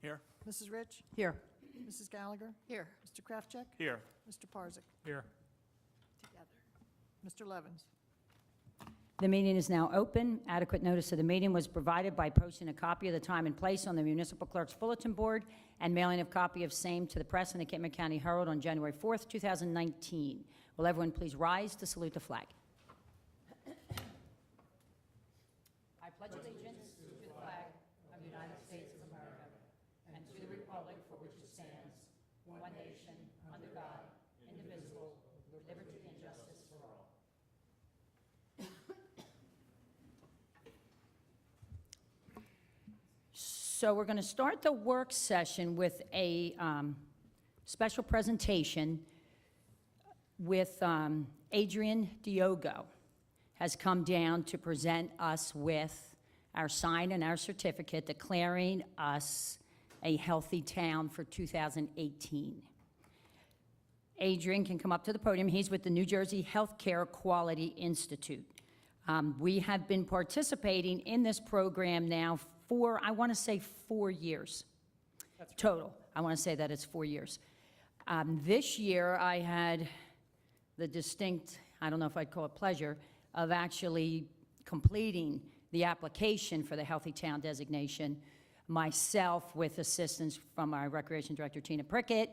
Here. Mrs. Rich? Here. Mrs. Gallagher? Here. Mr. Kraftcheck? Here. Mr. Parzak? Here. Mr. Levens? The meeting is now open. Adequate notice of the meeting was provided by posting a copy of the time and place on the municipal clerk's bulletin board and mailing a copy of same to the press in the Kentman County Herald on January 4th, 2019. Will everyone please rise to salute the flag? I pledge allegiance to the flag of the United States of America and to the republic for which it stands, one nation, under God, indivisible, with liberty and justice for all. So we're going to start the work session with a special presentation with Adrian Diogo has come down to present us with our sign and our certificate declaring us a healthy town for 2018. Adrian can come up to the podium. He's with the New Jersey Healthcare Quality Institute. We have been participating in this program now for, I want to say, 4 years total. I want to say that it's 4 years. This year, I had the distinct, I don't know if I'd call it pleasure, of actually completing the application for the Healthy Town designation myself with assistance from our Recreation Director, Tina Prickett,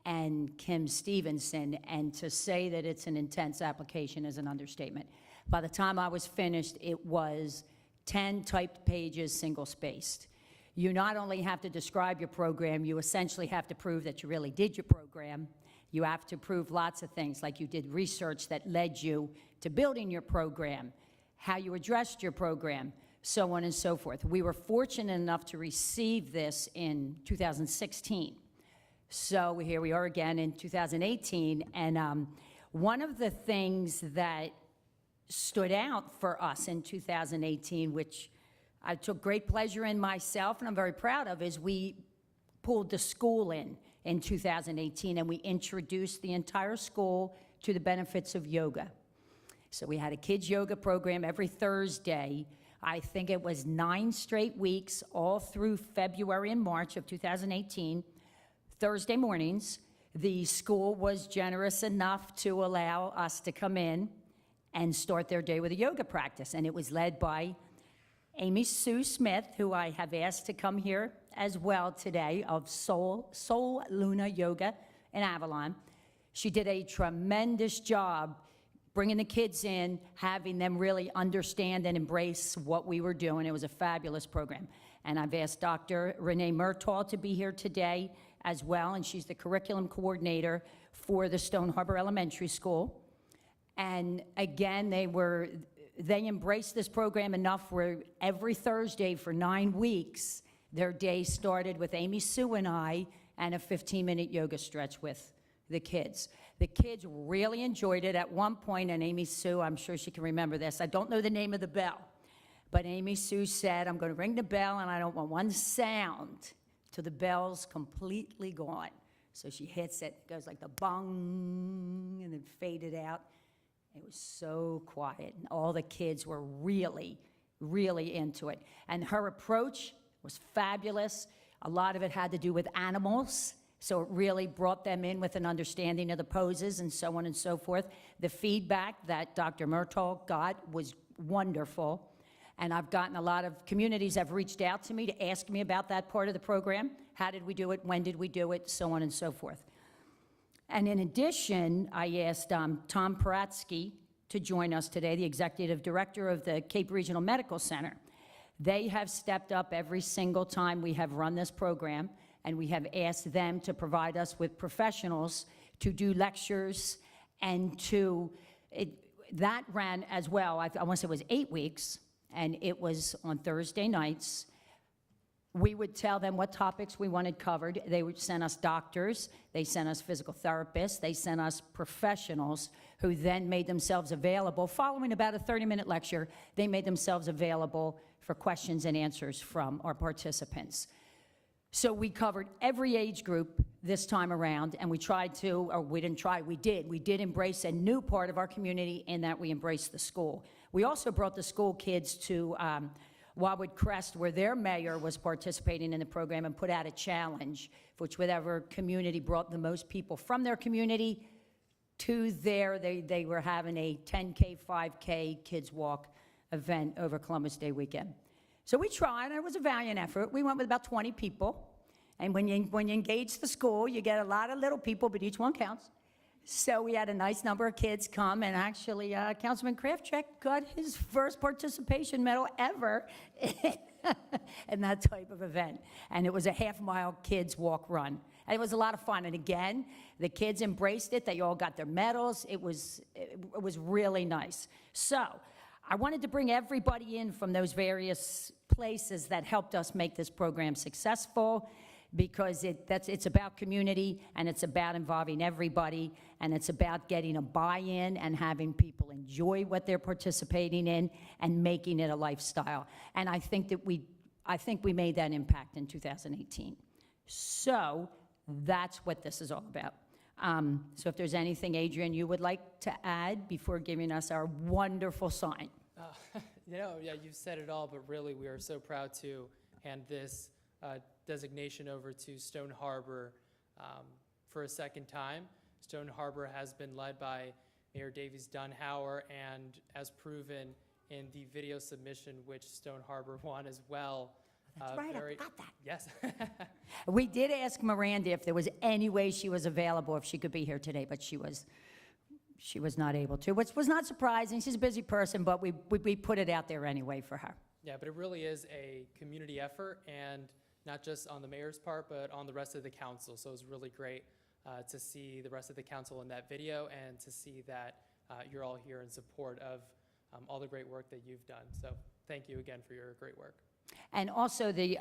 and Kim Stevenson, and to say that it's an intense application is an understatement. By the time I was finished, it was 10 typed pages, single-spaced. You not only have to describe your program, you essentially have to prove that you really did your program. You have to prove lots of things, like you did research that led you to building your program, how you addressed your program, so on and so forth. We were fortunate enough to receive this in 2016. So here we are again in 2018, and one of the things that stood out for us in 2018, which I took great pleasure in myself and I'm very proud of, is we pulled the school in 2018, and we introduced the entire school to the benefits of yoga. So we had a kids yoga program every Thursday. I think it was 9 straight weeks, all through February and March of 2018. Thursday mornings, the school was generous enough to allow us to come in and start their day with a yoga practice. And it was led by Amy Sue Smith, who I have asked to come here as well today, of Soul Luna Yoga in Avalon. She did a tremendous job bringing the kids in, having them really understand and embrace what we were doing. It was a fabulous program. And I've asked Dr. Renee Murtaugh to be here today as well, and she's the curriculum coordinator for the Stone Harbor Elementary School. And again, they embraced this program enough where every Thursday for 9 weeks, their day started with Amy Sue and I and a 15-minute yoga stretch with the kids. The kids really enjoyed it. At one point, and Amy Sue, I'm sure she can remember this, I don't know the name of the bell, but Amy Sue said, I'm going to ring the bell and I don't want one sound till the bell's completely gone. So she hits it, it goes like the bong, and then faded out. It was so quiet, and all the kids were really, really into it. And her approach was fabulous. A lot of it had to do with animals, so it really brought them in with an understanding of the poses and so on and so forth. The feedback that Dr. Murtaugh got was wonderful, and I've gotten a lot of communities have reached out to me to ask me about that part of the program. How did we do it? When did we do it? So on and so forth. And in addition, I asked Tom Paratsky to join us today, the executive director of the Cape Regional Medical Center. They have stepped up every single time we have run this program, and we have asked them to provide us with professionals to do lectures and that ran as well. I want to say it was 8 weeks, and it was on Thursday nights. We would tell them what topics we wanted covered. They would send us doctors, they sent us physical therapists, they sent us professionals who then made themselves available. Following about a 30-minute lecture, they made themselves available for questions and answers from our participants. So we covered every age group this time around, and we tried to, or we didn't try, we did embrace a new part of our community in that we embraced the school. We also brought the school kids to Wildwood Crest, where their mayor was participating in the program, and put out a challenge, which whatever community brought the most people from their community to there, they were having a 10K, 5K kids walk event over Columbus Day weekend. So we tried, and it was a valiant effort. We went with about 20 people. And when you engage the school, you get a lot of little people, but each one counts. So we had a nice number of kids come, and actually, Councilman Kraftcheck got his first participation medal ever in that type of event. And it was a half-mile kids walk run. And it was a lot of fun. And again, the kids embraced it. They all got their medals. It was really nice. So I wanted to bring everybody in from those various places that helped us make this program successful, because it's about community, and it's about involving everybody, and it's about getting a buy-in and having people enjoy what they're participating in and making it a lifestyle. And I think we made that impact in 2018. So that's what this is all about. So if there's anything, Adrian, you would like to add before giving us our wonderful sign. Yeah, you've said it all, but really we are so proud to hand this designation over to Stone Harbor for a second time. Stone Harbor has been led by Mayor Davies Dunhauer, and as proven in the video submission, which Stone Harbor won as well. That's right, I got that. Yes. We did ask Miranda if there was any way she was available, if she could be here today, but she was not able to, which was not surprising. She's a busy person, but we put it out there anyway for her. Yeah, but it really is a community effort, and not just on the mayor's part, but on the rest of the council. So it was really great to see the rest of the council in that video, and to see that you're all here in support of all the great work that you've done. So thank you again for your great work. And also, the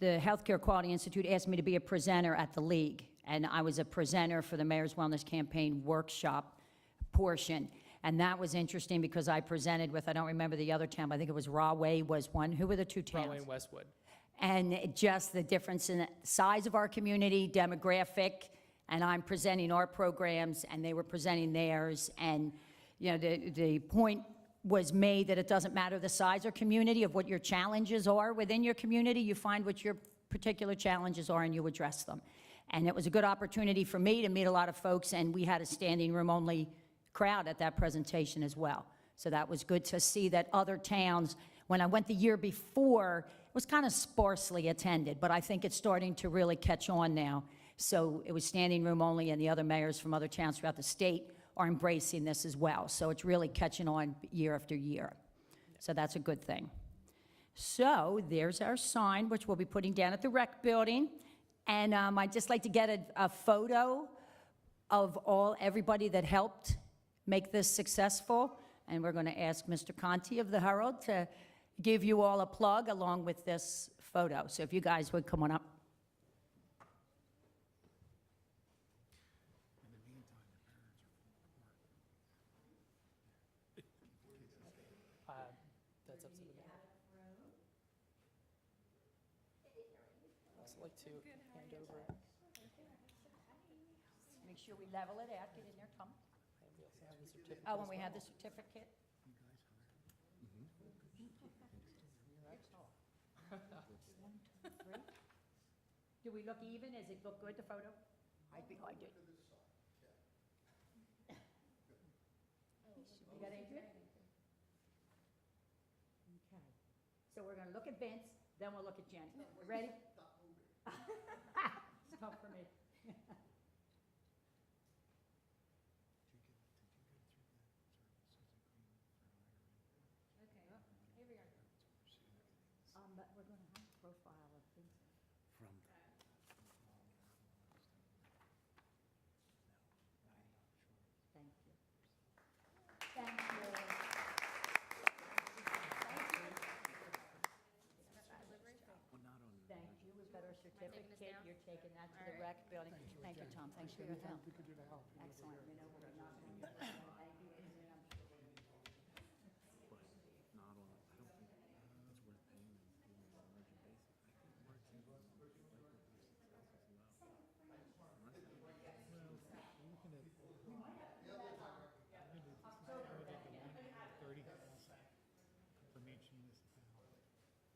Healthcare Quality Institute asked me to be a presenter at the League, and I was a presenter for the Mayor's Wellness Campaign workshop portion. And that was interesting because I presented with, I don't remember the other town, but I think it was Rahway was one. Who were the two towns? Rahway and Westwood. And just the difference in the size of our community, demographic, and I'm presenting our programs, and they were presenting theirs. And, you know, the point was made that it doesn't matter the size or community of what your challenges are within your community. You find what your particular challenges are, and you address them. And it was a good opportunity for me to meet a lot of folks, and we had a standing room only crowd at that presentation as well. So that was good to see that other towns, when I went the year before, it was kind of sparsely attended, but I think it's starting to really catch on now. So it was standing room only, and the other mayors from other towns throughout the state are embracing this as well. So it's really catching on year after year. So that's a good thing. So there's our sign, which we'll be putting down at the rec building. And I'd just like to get a photo of everybody that helped make this successful. And we're going to ask Mr. Conti of the Herald to give you all a plug along with this photo. So if you guys would come on up. That's up to the mayor. Also like to hand over. Make sure we level it out. Get in there, Tom. And we also have the certificate. Oh, as and we well. have the certificate. Do we look even? Does it look good, the photo? Right behind it. You got Adrian? Okay. So we're gonna look at Vince, then we'll look at Jen. Ready? It's tough for me. But we're gonna have a profile of Vincent. Thank you. Thank you. Thank you. We've got our certificate. You're taking that to the rec building. Thank you, Tom. Thanks for your help. Excellent. You know, we're not going to. Thank you, Adrian. I'm sure.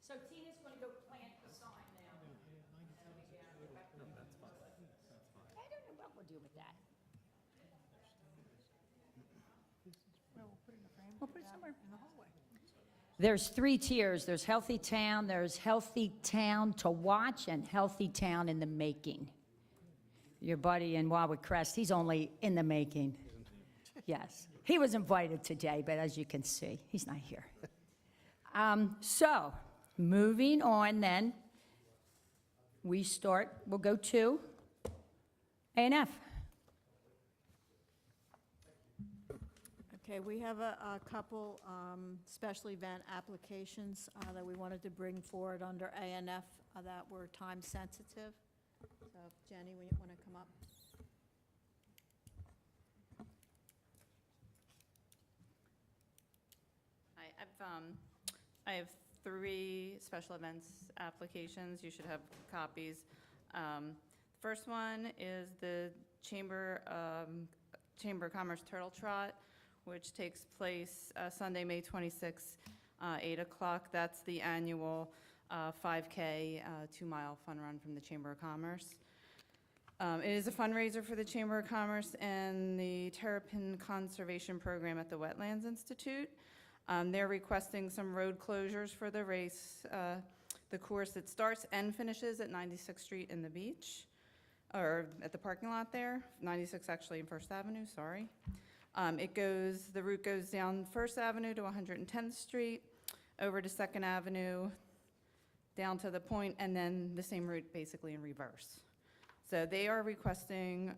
So Tina's going to go plant the sign now. I don't know what we'll do with that. Well, we'll put it in the frame. We'll put it down somewhere. In the hallway. There's 3 tiers. There's Healthy Town, there's Healthy Town to watch, and Healthy Town in the making. Your buddy in Warwick Crest, he's only in the making. Yes. He was invited today, but as you can see, he's not here. So, moving on then, we'll go to A&F. Okay, we have a couple special event applications that we wanted to bring forward under ANF that were time sensitive. So Jenny, when you want to come up? I have 3 special events applications. You should have copies. First one is the Chamber of Commerce Turtle Trot, which takes place Sunday, May 26th, 8 o'clock. That's the annual 5K, 2-mile fun run from the Chamber of Commerce. It is a fundraiser for the Chamber of Commerce and the Terrapin Conservation Program at the Wetlands Institute. They're requesting some road closures for the race. The course, it starts and finishes at 96th Street in the beach, or at the parking lot there, 96 actually in First Avenue, sorry. The route goes down First Avenue to 110th Street, over to Second Avenue, down to the point, and then the same route basically in reverse. So they are requesting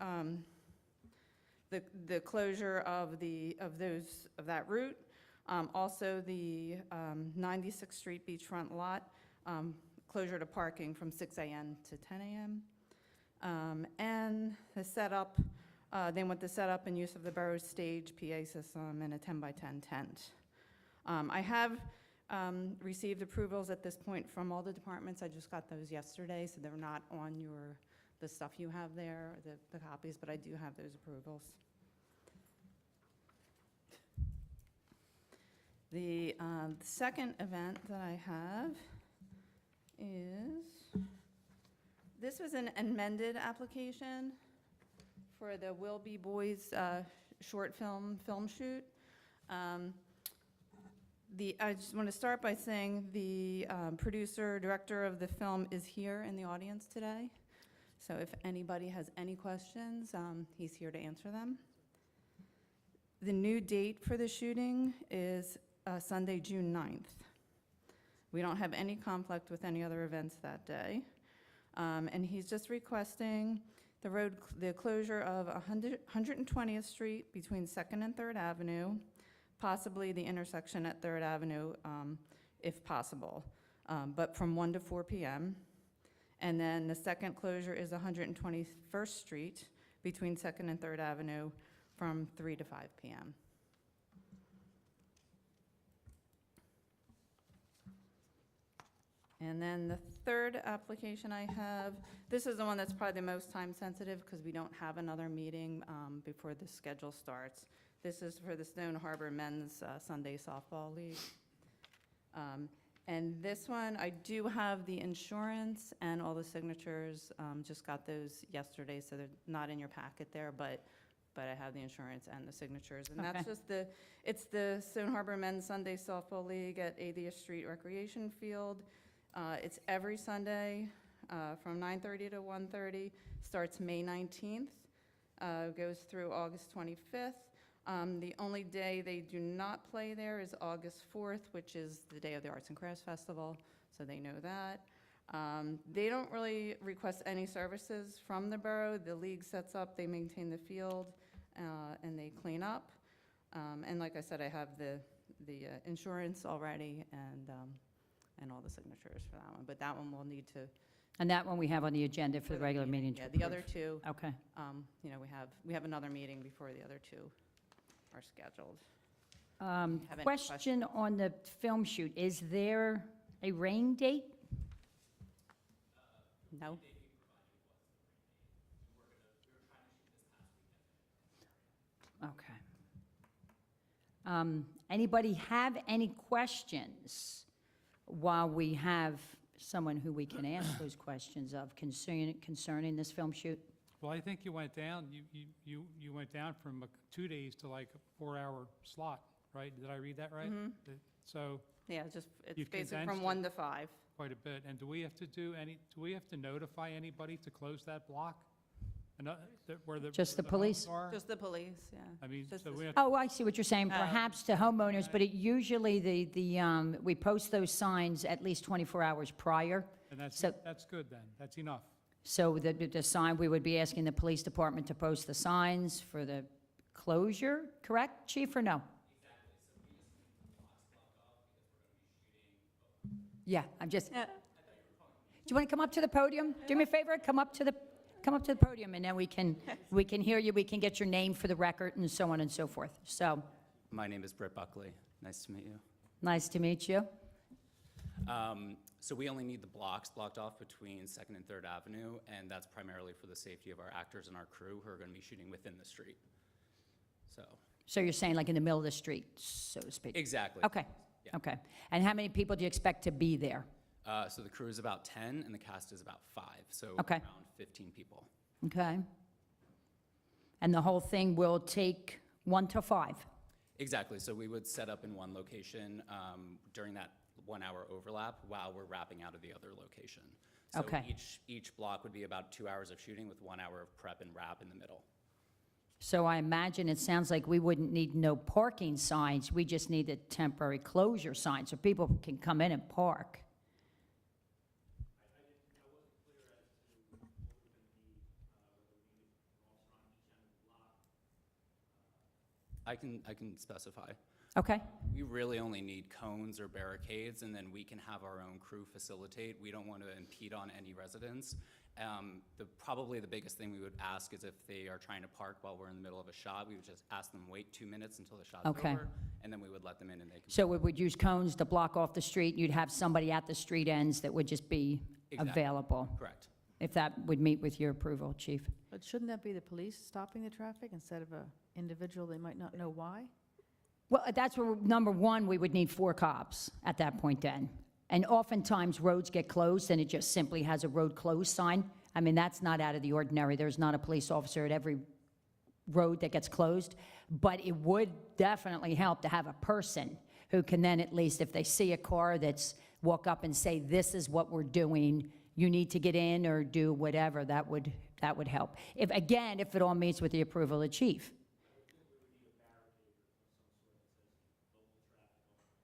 the closure of that route. Also, the 96th Street beachfront lot, closure to parking from 6 a.m. to 10 a.m. And the setup, they want the setup and use of the borough stage, PA system, and a 10-by-10 tent. I have received approvals at this point from all the departments. I just got those yesterday, so they're not on the stuff you have there, the copies, but I do have those approvals. The second event that I have is, this was an amended application for the Will Be Boys short film shoot. I just want to start by saying the producer, director of the film is here in the audience today. So if anybody has any questions, he's here to answer them. The new date for the shooting is Sunday, June 9th. We don't have any conflict with any other events that day. And he's just requesting the closure of 120th Street between 2nd and 3rd Avenue, possibly the intersection at 3rd Avenue, if possible, but from 1 to 4 p.m. And then the second closure is 121st Street between 2nd and 3rd Avenue from 3 to 5 p.m. And then the third application I have, this is the one that's probably the most time sensitive because we don't have another meeting before the schedule starts. This is for the Stone Harbor Men's Sunday Softball League. And this one, I do have the insurance and all the signatures. Just got those yesterday, so they're not in your packet there, but I have the insurance and the signatures. And that's just it's the Stone Harbor Men's Sunday Softball League at 80th Street Recreation Field. It's every Sunday from 9:30 to 1:30, starts May 19th, goes through August 25th. The only day they do not play there is August 4th, which is the day of the Arts and Crafts Festival, so they know that. They don't really request any services from the borough. The league sets up, they maintain the field, and they clean up. And like I said, I have the insurance already and all the signatures for that one. But that one we'll need to. And that one we have on the agenda for the regular meeting to Yeah, the other approve. two, Okay. we have another meeting before the other two are scheduled. Have any Question on the film shoot, is there a rain date? No? Okay. Anybody have any questions while we have someone who we can ask those questions of concerning this film shoot? Well, I think you went down, you went down from 2 days to like a 4-hour slot, right? Did I read that right? So Yeah, just, it's You've basically condensed from it. 1 to 5. quite a bit. And do we have to notify anybody to close that block? Where the Just the homes police? are? Just the police, yeah. I mean, just so the- we have, Oh, I see what you're saying, Oh. perhaps to homeowners, but it usually we post those signs at least 24 hours prior. and so- that's good then, that's enough. So the sign, we would be asking the police department to post the signs for the closure, correct, chief, or no? Yeah, I'm just, do you want to come up to the podium? Do me a favor, come up to the podium, and then we can hear you, we can get your name for the record, and so on and so forth. So, My name is Britt Buckley. Nice to meet you. nice to meet you. So we only need the blocks blocked off between 2nd and 3rd Avenue, and that's primarily for the safety of our actors and our crew who are going to be shooting within the street. So, So you're saying like in the middle of the street, so to speak? exactly. Okay, Yeah. okay. And how many people do you expect to be there? So the crew is about 10, and the cast is about 5, so Okay. around 15 people. Okay. And the whole thing will take 1 to 5? Exactly. So we would set up in one location during that 1-hour overlap while we're wrapping out of the other location. So Okay. each block would be about 2 hours of shooting with 1 hour of prep and wrap in the middle. So I imagine it sounds like we wouldn't need no parking signs, we just need a temporary closure sign, so people can come in and park. I can specify. Okay, We really only need cones or barricades, and then we can have our own crew facilitate. We don't want to impede on any residents. Probably the biggest thing we would ask is if they are trying to park while we're in the middle of a shot, we would just ask them wait 2 minutes until the shot's Okay. over, and then we would let them in and they can. so we would use cones to block off the street, you'd have somebody at the street ends that would just be Exactly. available, Correct. if that would meet with your approval, chief? But shouldn't that be the police stopping the traffic instead of a individual they might not know why? Well, that's where, number one, we would need 4 cops at that point then. And oftentimes, roads get closed, and it just simply has a road closed sign. I mean, that's not out of the ordinary. There's not a police officer at every road that gets closed. But it would definitely help to have a person who can then, at least if they see a car that's, walk up and say, this is what we're doing, you need to get in or do whatever, that would help. If it all meets with the approval of the chief.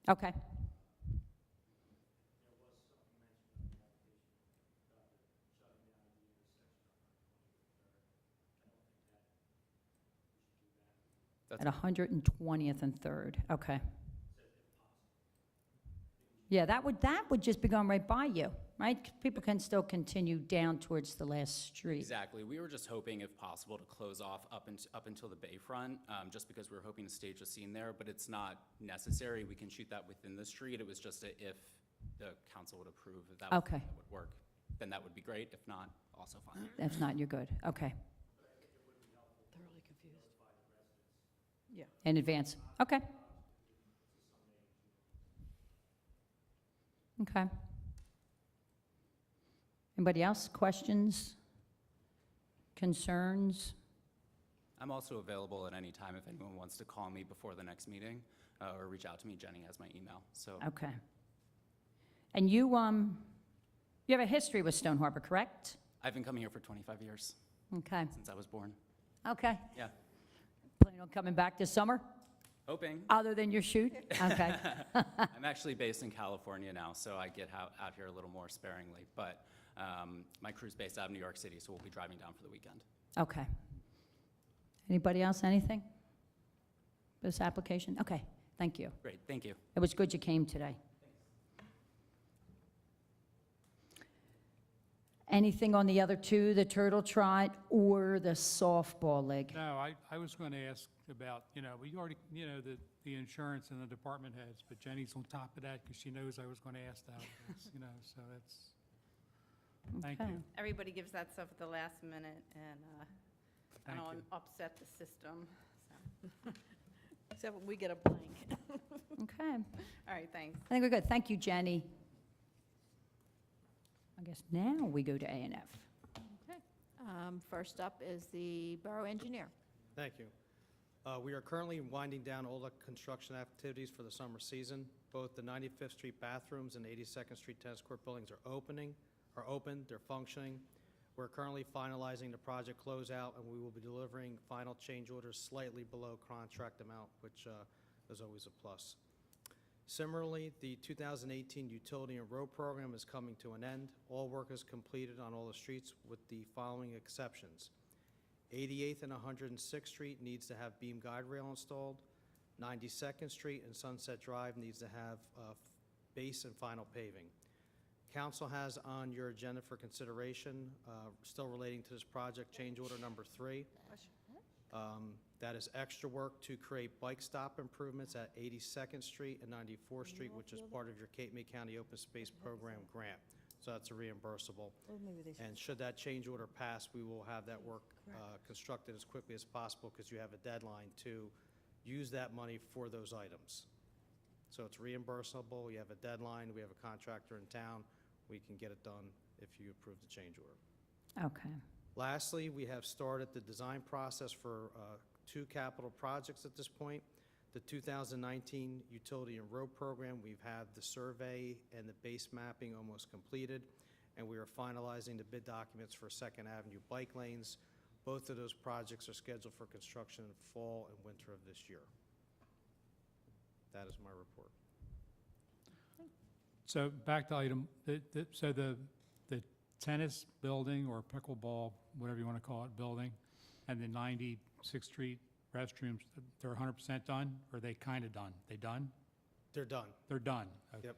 Okay. That's At 120th and 3rd, okay. Yeah, that would just be going right by you, right? People can still continue down towards the last street. Exactly. We were just hoping, if possible, to close off up until the bayfront, just because we were hoping to stage a scene there, but it's not necessary. We can shoot that within the street. It was just if the council would approve if that Okay. that would work, then that would be great. If not, also fine. If not, you're good, okay. Thoroughly confused. In advance, okay. Okay. Anybody else? Questions? Concerns? I'm also available at any time if anyone wants to call me before the next meeting or reach out to me. Jenny has my email. So Okay. And you have a history with Stone Harbor, correct? I've been coming here for 25 years, Okay, since I was born. okay. Yeah. Plan on coming back this summer, Hoping. other than your shoot? Okay, I'm actually based in California now, so I get out here a little more sparingly. But my crew's based out of New York City, so we'll be driving down for the weekend. okay. Anybody else, anything? This application? Okay, thank you. Great, thank you. It was good you came today. Anything on the other two, the Turtle Trot or the softball league? No, I was going to ask about, we already, the insurance and the department heads, but Jenny's on top of that because she knows I was going to ask that, so that's, thank Okay. you. Everybody gives that stuff at the last minute, and I Thank don't you. want to upset the system, so. Except when we get a blank. Okay, All right, thanks. I think we're good. Thank you, Jenny. I guess now we go to A&F. Okay. First up is the borough engineer. Thank you. We are currently winding down all the construction activities for the summer season. Both the 95th Street bathrooms and 82nd Street tennis court buildings are open, they're functioning. We're currently finalizing the project closeout, and we will be delivering final change orders slightly below contract amount, which is always a plus. Similarly, the 2018 utility and road program is coming to an end. All work is completed on all the streets with the following exceptions. 88th and 106th Street needs to have beam guide rail installed. 92nd Street and Sunset Drive needs to have base and final paving. Council has on your agenda for consideration, still relating to this project, change order number 3. That is extra work to create bike stop improvements at 82nd Street and 94th Street, which is part of your Cape May County Open Space Program grant. So that's a reimbursable. And should that change order pass, we will have that work constructed as quickly as possible, because you have a deadline to use that money for those items. So it's reimbursable, you have a deadline, we have a contractor in town, we can get it done if you approve the change order. Okay. Lastly, we have started the design process for 2 capital projects at this point. The 2019 utility and road program, we've had the survey and the base mapping almost completed, and we are finalizing the bid documents for 2nd Avenue bike lanes. Both of those projects are scheduled for construction in fall and winter of this year. That is my report. So back to item, so the tennis building or pickleball, whatever you want to call it, building, and the 96th Street restrooms, they're 100% done, or are they kind of done? They done? They're done. They're done. Okay. Yep.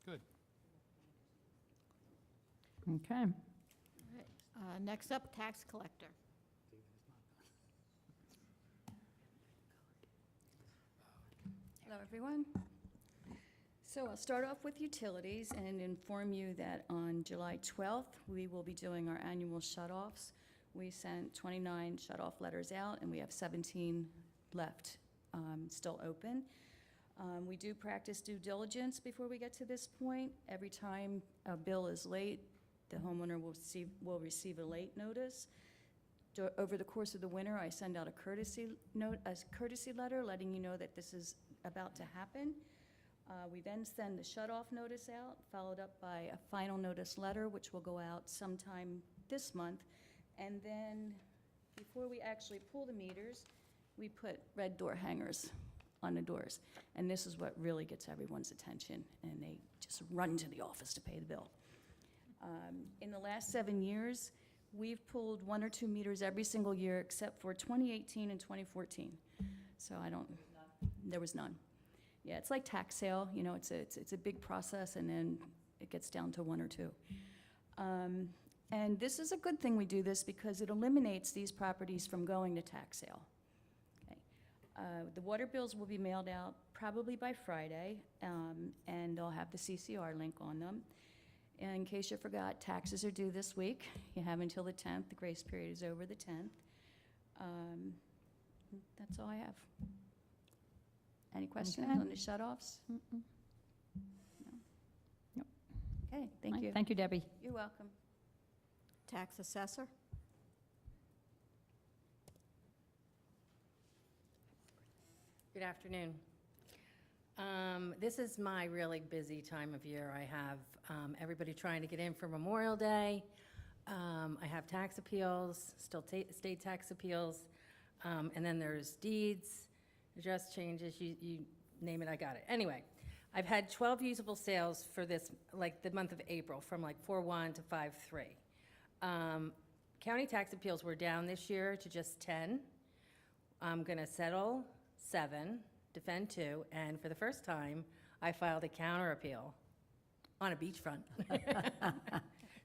Good. Okay. Next up, tax collector. Hello, everyone. So I'll start off with utilities and inform you that on July 12th, we will be doing our annual shutoffs. We sent 29 shutoff letters out, and we have 17 left still open. We do practice due diligence before we get to this point. Every time a bill is late, the homeowner will receive a late notice. Over the course of the winter, I send out a courtesy letter letting you know that this is about to happen. We then send the shut-off notice out, followed up by a final notice letter, which will go out sometime this month. And then, before we actually pull the meters, we put red door hangers on the doors. And this is what really gets everyone's attention, and they just run to the office to pay the bill. In the last 7 years, we've pulled 1 or 2 meters every single year except for 2018 and 2014. So there was none. Yeah, it's like tax sale, you know, it's a big process, and then it gets down to 1 or 2. And this is a good thing we do this, because it eliminates these properties from going to tax sale. Okay. The water bills will be mailed out probably by Friday, and they'll have the CCR link on them. And in case you forgot, taxes are due this week. You have until the 10th. The grace period is over the 10th. That's all I have. Any questions Okay. on the shut-offs? No? Nope. Okay, thank you. Thank you, Debbie. You're welcome. Tax assessor. Good afternoon. This is my really busy time of year. I have everybody trying to get in for Memorial Day. I have tax appeals, still state tax appeals, and then there's deeds, address changes, you name it, I got it. Anyway, I've had 12 usable sales for this, like the month of April, from like 4/1 to 5/3. County tax appeals were down this year to just 10. I'm gonna settle 7, defend 2, and for the first time, I filed a counter appeal on a beachfront.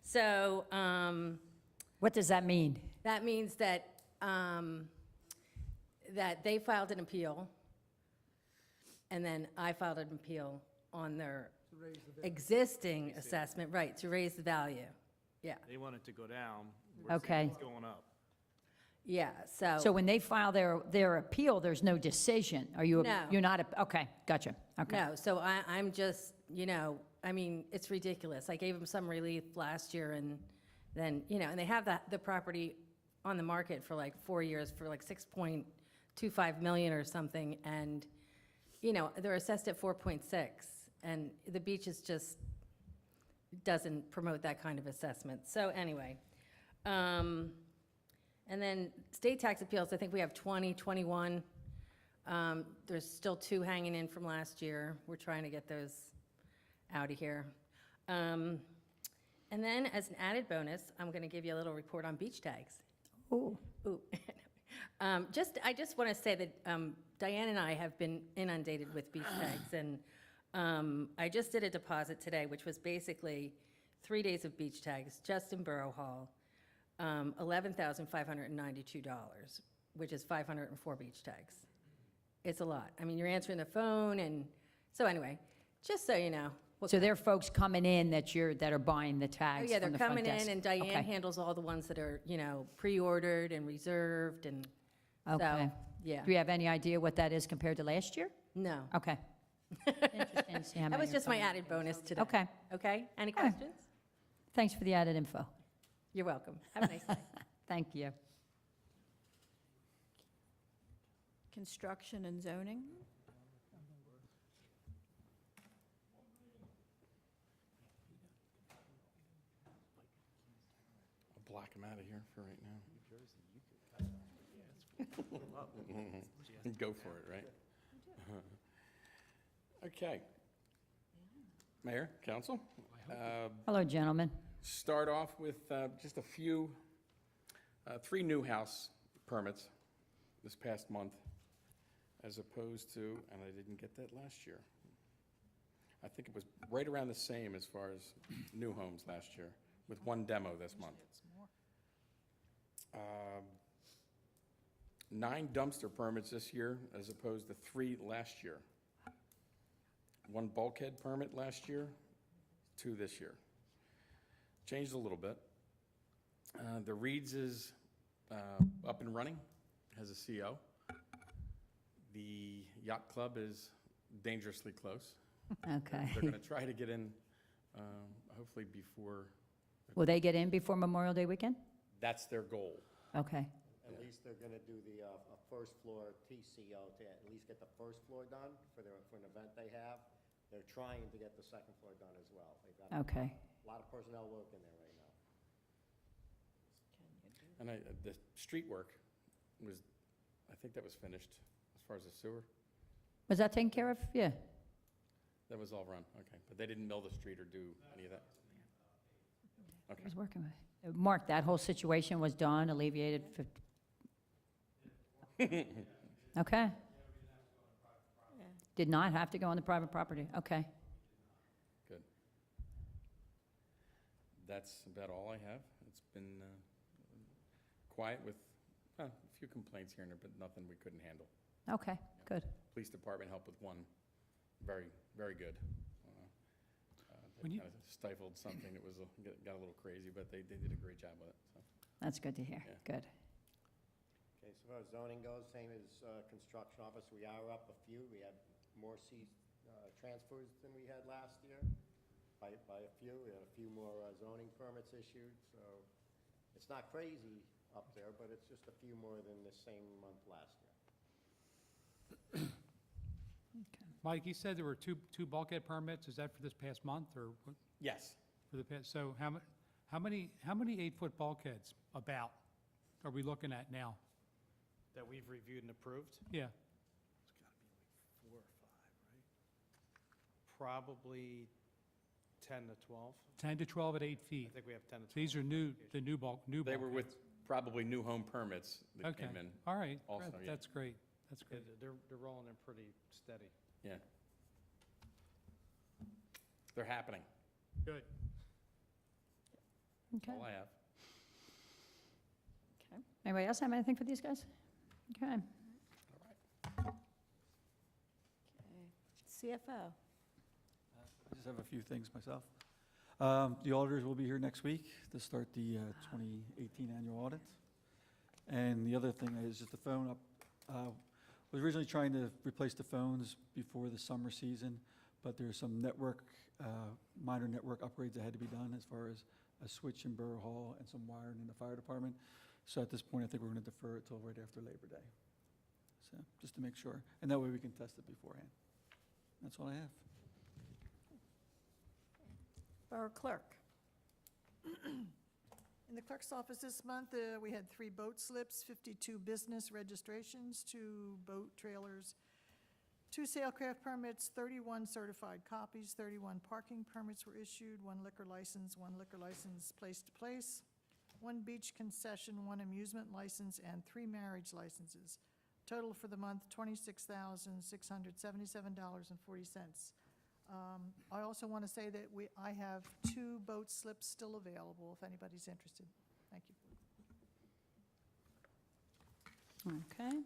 So, What does that mean? that means that, that they filed an appeal, and then I filed an appeal on their existing assessment, right, to raise the value. Yeah, They want it to go down. We're saying Okay. It's going up. yeah, So when they file their appeal, there's no decision? Are you? No. You're not, okay, gotcha, okay. No, so I'm just I mean, it's ridiculous. I gave them some relief last year, and then, and they have the property on the market for like 4 years for like 6.25 million or something, and, they're assessed at 4.6, and the beach is just, doesn't promote that kind of assessment. So anyway, and then state tax appeals, I think we have 20, 21. There's still 2 hanging in from last year. We're trying to get those out of here. And then, as an added bonus, I'm going to give you a little report on beach tags. Ooh. Ooh. I just want to say that Diane and I have been inundated with beach tags, and I just did a deposit today, which was basically 3 days of beach tags, just in Borough Hall, $11,592, which is 504 beach tags. It's a lot. I mean, you're answering the phone, and so anyway, just so you know. So there are folks coming in that are buying the Oh, tags yeah, from they're the front coming desk? in, and Diane Okay. handles all the ones that are, pre-ordered and reserved, and Okay. so, yeah. Do we have any idea what that is compared to last year? No. Okay. Interesting to see how That many was are just my coming. added bonus today. Okay. Okay? Any Okay. questions? Thanks for the added info. You're welcome. Have a nice day. Thank you. Construction and zoning? I'll block him out of here for right now. Go for it, right? Okay. Mayor, council, Hello, gentlemen. start off with just a few, 3 new house permits this past month, as opposed to, and I didn't get that last year. I think it was right around the same as far as new homes last year, with 1 demo this month. 9 dumpster permits this year, as opposed to 3 last year. 1 bulkhead permit last year, 2 this year. Changed a little bit. The Reed's is up and running, has a CO. The Yacht Club is dangerously close. Okay. They're going to try to get in, hopefully before, Will they get in before Memorial Day weekend? that's their goal. Okay. At least they're gonna do the, a first floor TCO to at least get the first floor done for an event they have. They're trying to get the second floor done as well. They've got Okay. a lot of personnel working there right now. And the street work was, I think that was finished as far as the sewer. Was that taken care of? Yeah. That was all run, okay. But they didn't mill the street or do any of that? I Okay. was working with. Mark, that whole situation was done, alleviated? Okay. Did not have to go on the private property? Okay. Good. That's about all I have. It's been quiet with a few complaints here and there, but nothing we couldn't handle. Okay, good. Police department helped with 1, very, very good. When They you- kind of stifled something that was, got a little crazy, but they did a great job with it, so. That's good to hear. Yeah. Good. Okay, so far as zoning goes, same as construction office, we are up a few. We had more transfers than we had last year, by a few. We had a few more zoning permits issued, so it's not crazy up there, but it's just a few more than the same month last year. Mike, you said there were two bulkhead permits. Is that for this past month, or what- Yes. for the past, so how many 8-foot bulkheads about are we looking at now? That we've reviewed and approved? Yeah. It's got to be like 4 or 5, right? Probably 10 to 12. 10 to 12 at 8 I feet. think we have 10 to 12. These are the new bulkheads. They were with probably new home permits that Okay, came in. all right. also, yeah. That's great. That's Yeah, great. they're rolling in pretty steady. Yeah. They're happening. Good. Okay. All I have. Okay. Anybody else have anything for these guys? Okay. CFO? I just have a few things myself. The auditors will be here next week to start the 2018 annual audit. And the other thing is just the phone up. Was originally trying to replace the phones before the summer season, but there's some minor network upgrades that had to be done as far as a switch in Borough Hall and some wiring in the fire department. So at this point, I think we're going to defer it till right after Labor Day. So, just to make sure, and that way we can test it beforehand. That's all I have. Borough Clerk. In the clerk's office this month, we had 3 boat slips, 52 business registrations, 2 boat trailers, 2 sailcraft permits, 31 certified copies, 31 parking permits were issued, 1 liquor license place to place, 1 beach concession, 1 amusement license, and 3 marriage licenses. Total for the month, $26,677.40. I also want to say that I have 2 boat slips still available if anybody's interested. Thank you. Okay.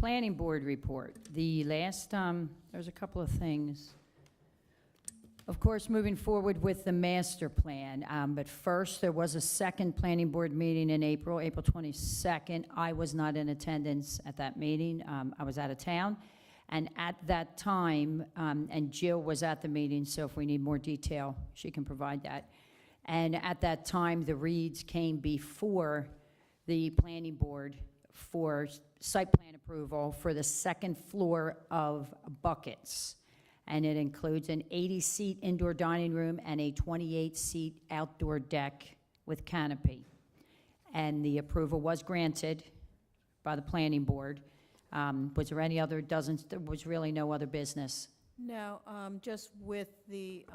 Planning Board report. The last, there's a couple of things. Of course, moving forward with the master plan, but first, there was a second Planning Board meeting in April 22nd. I was not in attendance at that meeting. I was out of town. And at that time, and Jill was at the meeting, so if we need more detail, she can provide that. And at that time, the Reeds came before the Planning Board for site plan approval for the second floor of Buckets. And it includes an 80-seat indoor dining room and a 28-seat outdoor deck with canopy. And the approval was granted by the Planning Board. Was there any other, there was really no other business? No, just with the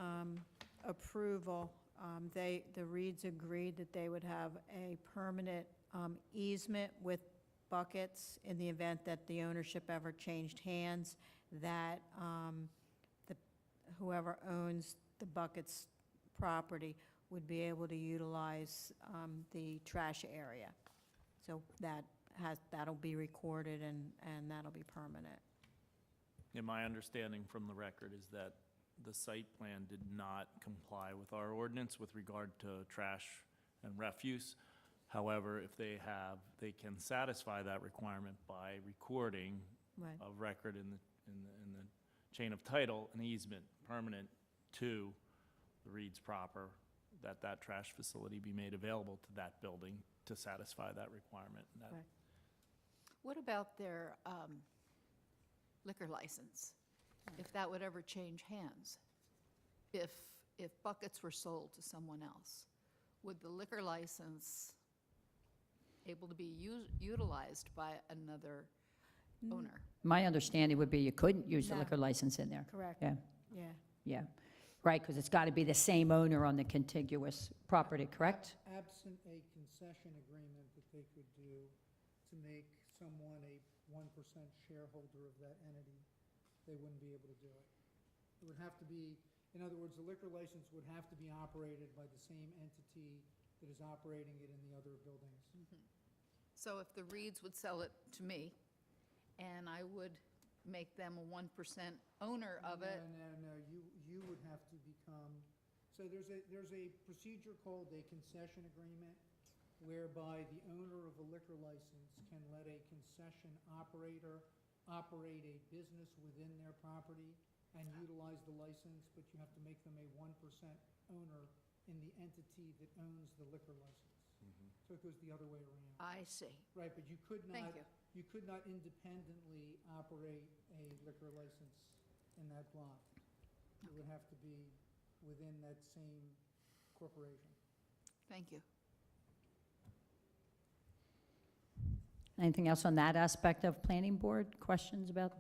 approval, the Reeds agreed that they would have a permanent easement with Buckets in the event that the ownership ever changed hands, that whoever owns the Buckets property would be able to utilize the trash area. So that'll be recorded and that'll be permanent. And my understanding from the record is that the site plan did not comply with our ordinance with regard to trash and refuse. However, if they can satisfy that requirement by recording Right. of record in the chain of title, an easement permanent to the Reeds proper, that trash facility be made available to that building to satisfy that requirement. And that- Right. What about their liquor license? If that would ever change hands? If Buckets were sold to someone else, would the liquor license able to be utilized by another owner? My understanding would be you couldn't use the No. liquor license in there. Correct. Yeah, Yeah. yeah. Right, because it's got to be the same owner on the contiguous property, correct? Absent a concession agreement that they could do to make someone a 1% shareholder of that entity, they wouldn't be able to do it. It would have to be, in other words, the liquor license would have to be operated by the same entity that is operating it in the other buildings. So if the Reeds would sell it to me, and I would make them a 1% owner of it? No, you would have to become, so there's a procedure called a concession agreement whereby the owner of a liquor license can let a concession operator operate a business within their property and utilize the license, but you have to make them a 1% owner in the entity that owns the liquor license. So it goes the other way around. I see. Right, but you could not. Thank you. You could not independently operate a liquor license in that block. It would have to be within that same corporation. Thank you. Anything else on that aspect of Planning Board? Questions about?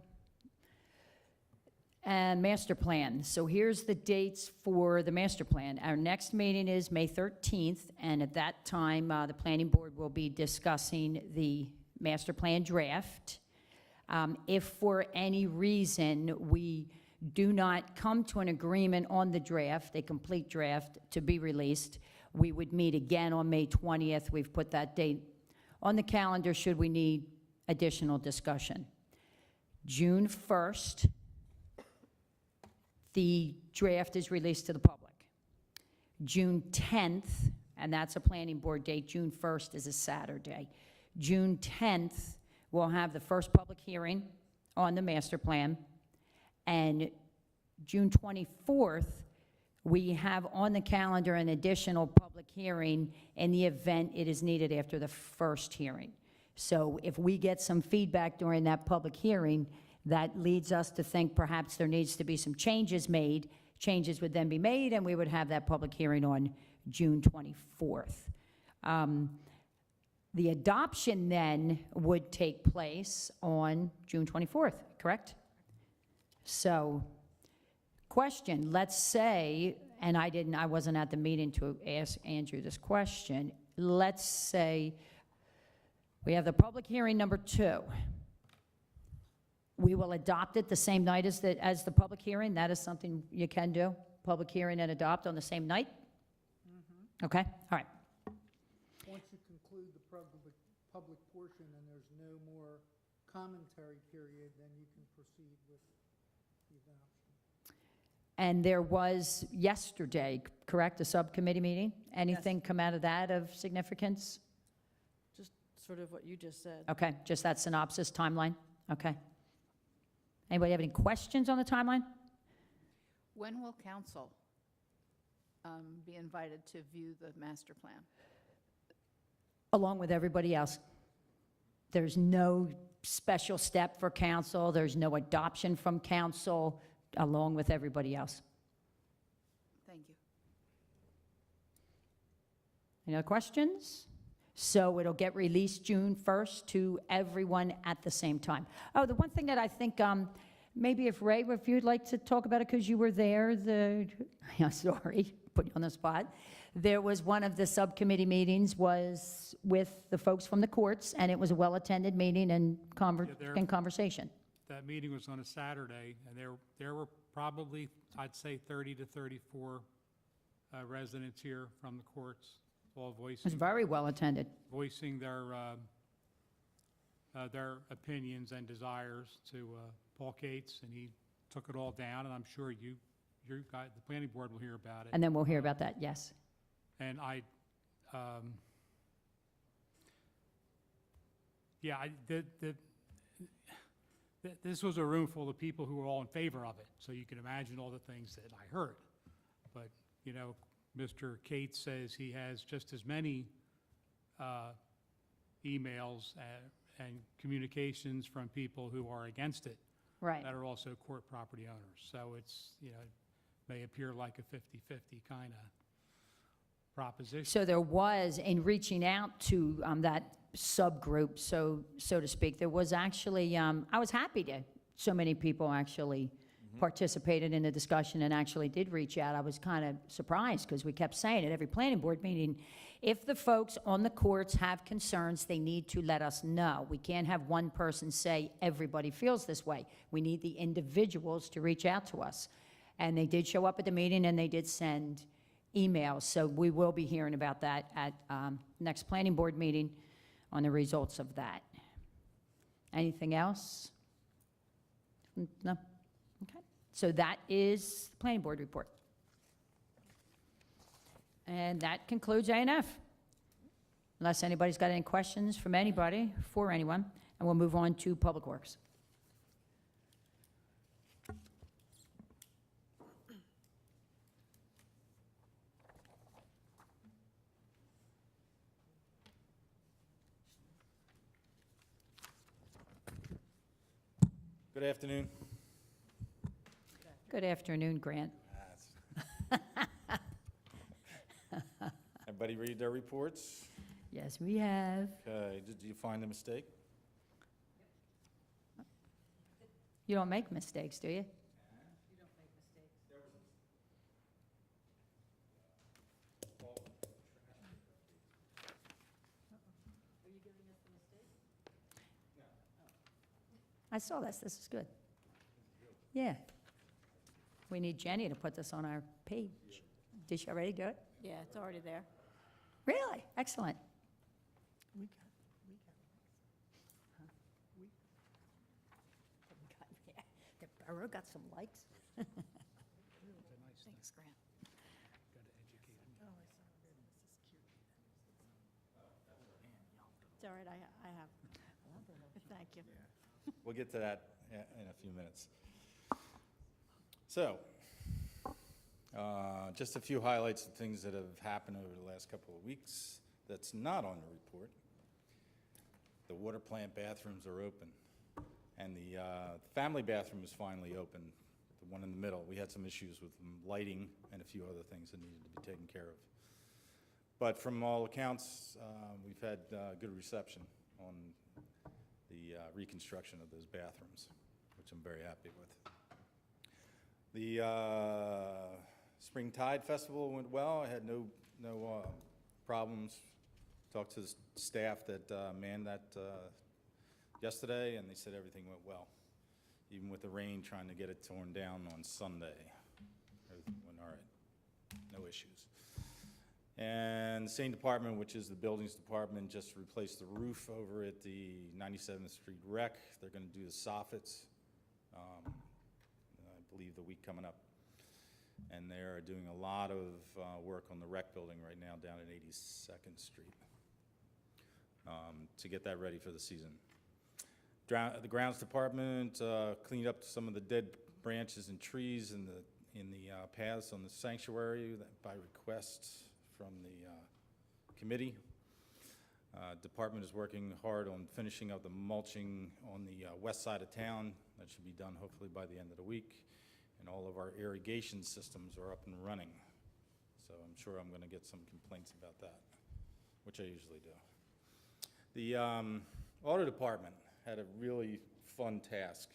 And master plan. So here's the dates for the master plan. Our next meeting is May 13th, and at that time, the Planning Board will be discussing the master plan draft. If for any reason we do not come to an agreement on the draft, a complete draft to be released, we would meet again on May 20th. We've put that date on the calendar should we need additional discussion. June 1st, the draft is released to the public. June 10th, and that's a Planning Board date, June 1st is a Saturday. June 10th, we'll have the first public hearing on the master plan. And June 24th, we have on the calendar an additional public hearing in the event it is needed after the first hearing. So if we get some feedback during that public hearing, that leads us to think perhaps there needs to be some changes made. Changes would then be made, and we would have that public hearing on June 24th. The adoption then would take place on June 24th, correct? So, question, let's say, and I wasn't at the meeting to ask Andrew this question. Let's say we have the public hearing number 2. We will adopt it the same night as the public hearing. That is something you can do, public hearing and adopt on the same night? Okay, all right. Once you conclude the public portion and there's no more commentary period, then you can proceed with the adoption. And there was yesterday, correct, a subcommittee meeting? Anything come out of that of significance? Just sort of what you just said. Okay, just that synopsis timeline? Okay. Anybody have any questions on the timeline? When will council be invited to view the master plan? Along with everybody else. There's no special step for council, there's no adoption from council, along with everybody else. Thank you. Any other questions? So it'll get released June 1st to everyone at the same time. Oh, the one thing that I think, maybe if Ray, if you'd like to talk about it, because you were there, I'm sorry, put you on the spot. There was one of the subcommittee meetings was with the folks from the courts, and it was a well-attended meeting and conversation. That meeting was on a Saturday, and there were probably, I'd say, 30 to 34 residents here from the courts, all It was voicing very well-attended. their opinions and desires to Paul Cates, and he took it all down, and I'm sure you got, the planning board will hear about it. And then we'll hear about that, yes. And this was a room full of people who were all in favor of it, so you can imagine all the things that I heard. But, you know, Mr. Cates says he has just as many emails and communications from people who are against it. Right. That are also court property owners. So it's, you know, it may appear like a 50-50 kind of proposition. So there was, in reaching out to that subgroup, so to speak, there was actually, I was happy to, so many people actually participated in the discussion and actually did reach out. I was kind of surprised because we kept saying at every planning board meeting, if the folks on the courts have concerns, they need to let us know. We can't have one person say everybody feels this way. We need the individuals to reach out to us. And they did show up at the meeting and they did send emails. So we will be hearing about that at next planning board meeting on the results of that. Anything else? No? Okay. So that is the planning board report. And that concludes A&F. Unless anybody's got any questions from anybody, for anyone, and we'll move on to Public Works. Good afternoon. Good afternoon, Grant. Everybody read their reports? Yes, we have. Okay, did you find the mistake? You don't make mistakes, do you? I saw this. This is good. Yeah. We need Jenny to put this on our page. Did she already do it? Yeah, it's already there. Really? Excellent. The borough got some likes. Thanks, Grant. It's all right, I have. Thank you. We'll get to that in a few minutes. So, just a few highlights of things that have happened over the last couple of weeks that's not on the report. The water plant bathrooms are open, and the family bathroom is finally open, the one in the middle. We had some issues with lighting and a few other things that needed to be taken care of. But from all accounts, we've had good reception on the reconstruction of those bathrooms, which I'm very happy with. The Spring Tide Festival went well. I had no problems. Talked to the staff that manned that yesterday, and they said everything went well. Even with the rain, trying to get it torn down on Sunday. Everything went all right. No issues. And the same department, which is the buildings department, just replaced the roof over at the 97th Street Rec. They're going to do the soffits, I believe, the week coming up. And they're doing a lot of work on the rec building right now down at 82nd Street to get that ready for the season. The grounds department cleaned up some of the dead branches and trees in the paths on the sanctuary by request from the committee. Department is working hard on finishing up the mulching on the west side of town. That should be done hopefully by the end of the week. And all of our irrigation systems are up and running. So I'm sure I'm going to get some complaints about that, which I usually do. The auto department had a really fun task.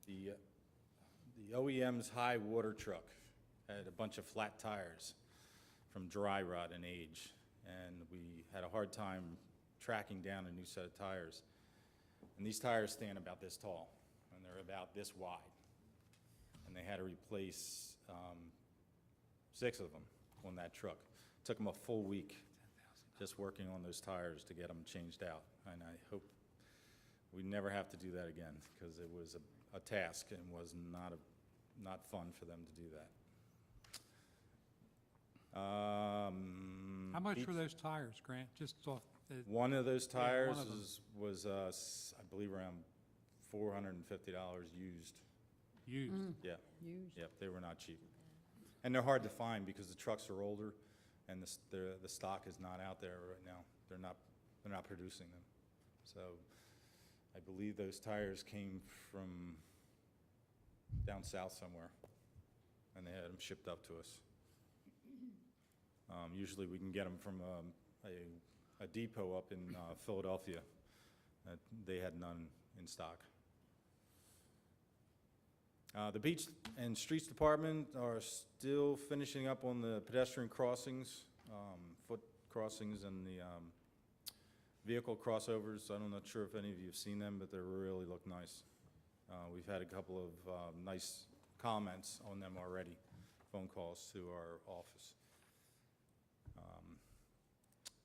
The OEM's high water truck had a bunch of flat tires from dry rot and age, and we had a hard time tracking down a new set of tires. And these tires stand about this tall, and they're about this wide. And they had to replace 6 of them on that truck. Took them a full week just working on those tires to get them changed out. And I hope we never have to do that again, because it was a task and was not fun for them to do that. How much were those tires, Grant? Just off. One of those Yeah, one tires of them. was I believe, around $450 used. Used. Yeah. Used. Yep, they were not cheap. And they're hard to find because the trucks are older and the stock is not out there right now. They're not producing them. So I believe those tires came from down south somewhere, and they had them shipped up to us. Usually we can get them from a depot up in Philadelphia. They had none in stock. The Beach and Streets Department are still finishing up on the pedestrian crossings, foot crossings, and the vehicle crossovers. I'm not sure if any of you have seen them, but they really look nice. We've had a couple of nice comments on them already, phone calls to our office.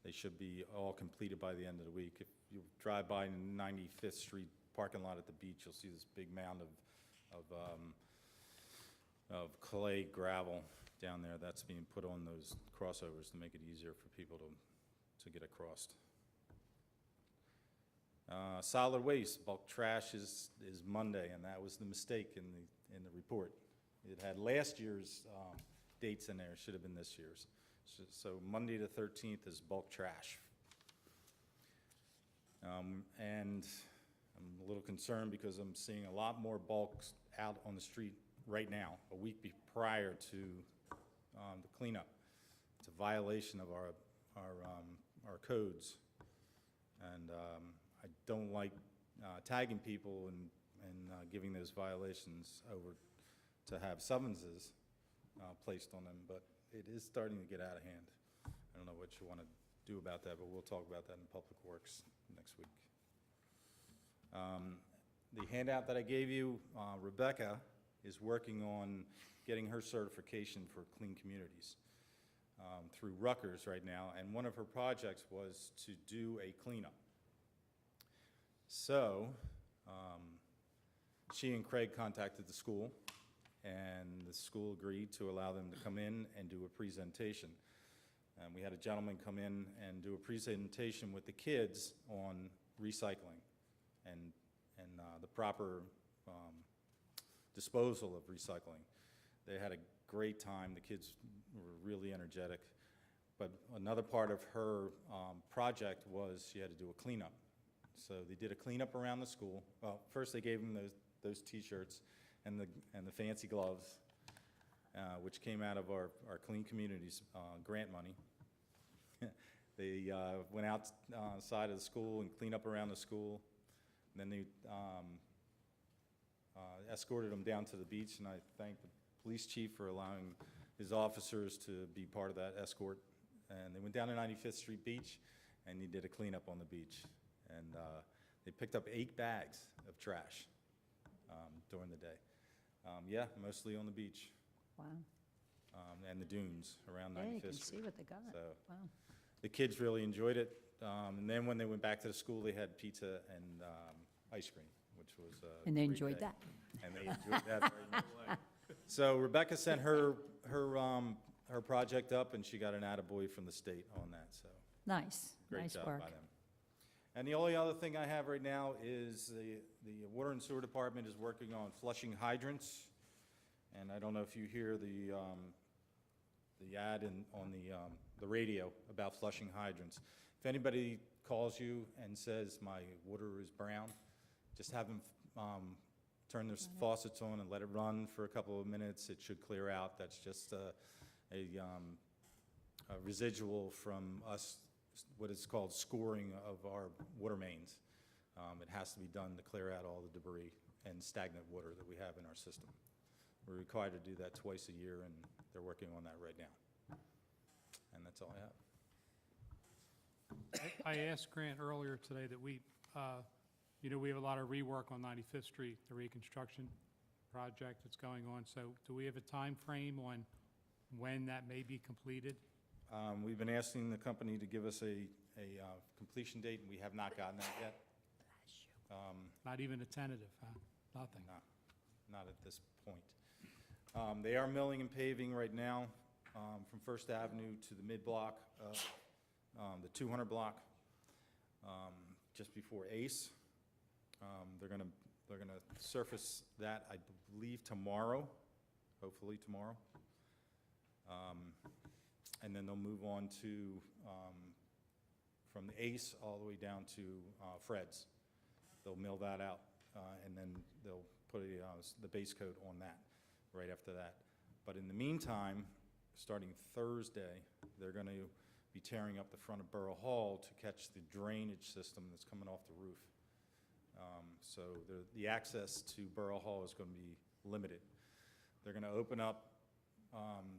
They should be all completed by the end of the week. If you drive by 95th Street parking lot at the beach, you'll see this big mound of clay gravel down there that's being put on those crossovers to make it easier for people to get across. Solid waste, bulk trash is Monday, and that was the mistake in the report. It had last year's dates in there, should have been this year's. So Monday the 13th is bulk trash. And I'm a little concerned because I'm seeing a lot more bulks out on the street right now, a week prior to the cleanup. It's a violation of our codes, and I don't like tagging people and giving those violations over to have summonses placed on them, but it is starting to get out of hand. I don't know what you want to do about that, but we'll talk about that in Public Works next week. The handout that I gave you, Rebecca is working on getting her certification for clean communities through Rutgers right now, and one of her projects was to do a cleanup. So she and Craig contacted the school, and the school agreed to allow them to come in and do a presentation. And we had a gentleman come in and do a presentation with the kids on recycling and the proper disposal of recycling. They had a great time. The kids were really energetic. But another part of her project was she had to do a cleanup. So they did a cleanup around the school. Well, first they gave them those T-shirts and the fancy gloves, which came out of our Clean Communities grant money. They went outside of the school and cleaned up around the school. And then they escorted them down to the beach, and I thank the police chief for allowing his officers to be part of that escort. And they went down to 95th Street Beach, and he did a cleanup on the beach. And they picked up 8 bags of trash during the day. Yeah, mostly on the beach. Wow. And the dunes around 95th Yeah, Street. you can see what they got. So Wow. the kids really enjoyed it. And then when they went back to the school, they had pizza and ice cream, which was And they great enjoyed day. that. And they enjoyed that very much. So Rebecca sent her project up, and she got an attaboy from the state on that, so Nice, great nice job work. by them. And the only other thing I have right now is the Water and Sewer Department is working on flushing hydrants. And I don't know if you hear the ad on the radio about flushing hydrants. If anybody calls you and says, my water is brown, just have them turn their faucets on and let it run for a couple of minutes. It should clear out. That's just a residual from us, what is called scoring of our water mains. It has to be done to clear out all the debris and stagnant water that we have in our system. We're required to do that twice a year, and they're working on that right now. And that's all I have. I asked Grant earlier today that we have a lot of rework on 95th Street, the reconstruction project that's going on. So do we have a time frame on when that may be completed? We've been asking the company to give us a completion date, and we have not gotten that yet. Not even a tentative, huh? Nothing. No, not at this point. They are milling and paving right now from First Avenue to the mid-block, the 200 block, just before Ace. They're gonna surface that, I believe, tomorrow, hopefully tomorrow. And then they'll move on to, from the Ace all the way down to Fred's. They'll mill that out, and then they'll put the base coat on that right after that. But in the meantime, starting Thursday, they're going to be tearing up the front of Borough Hall to catch the drainage system that's coming off the roof. So the access to Borough Hall is going to be limited. They're going to open up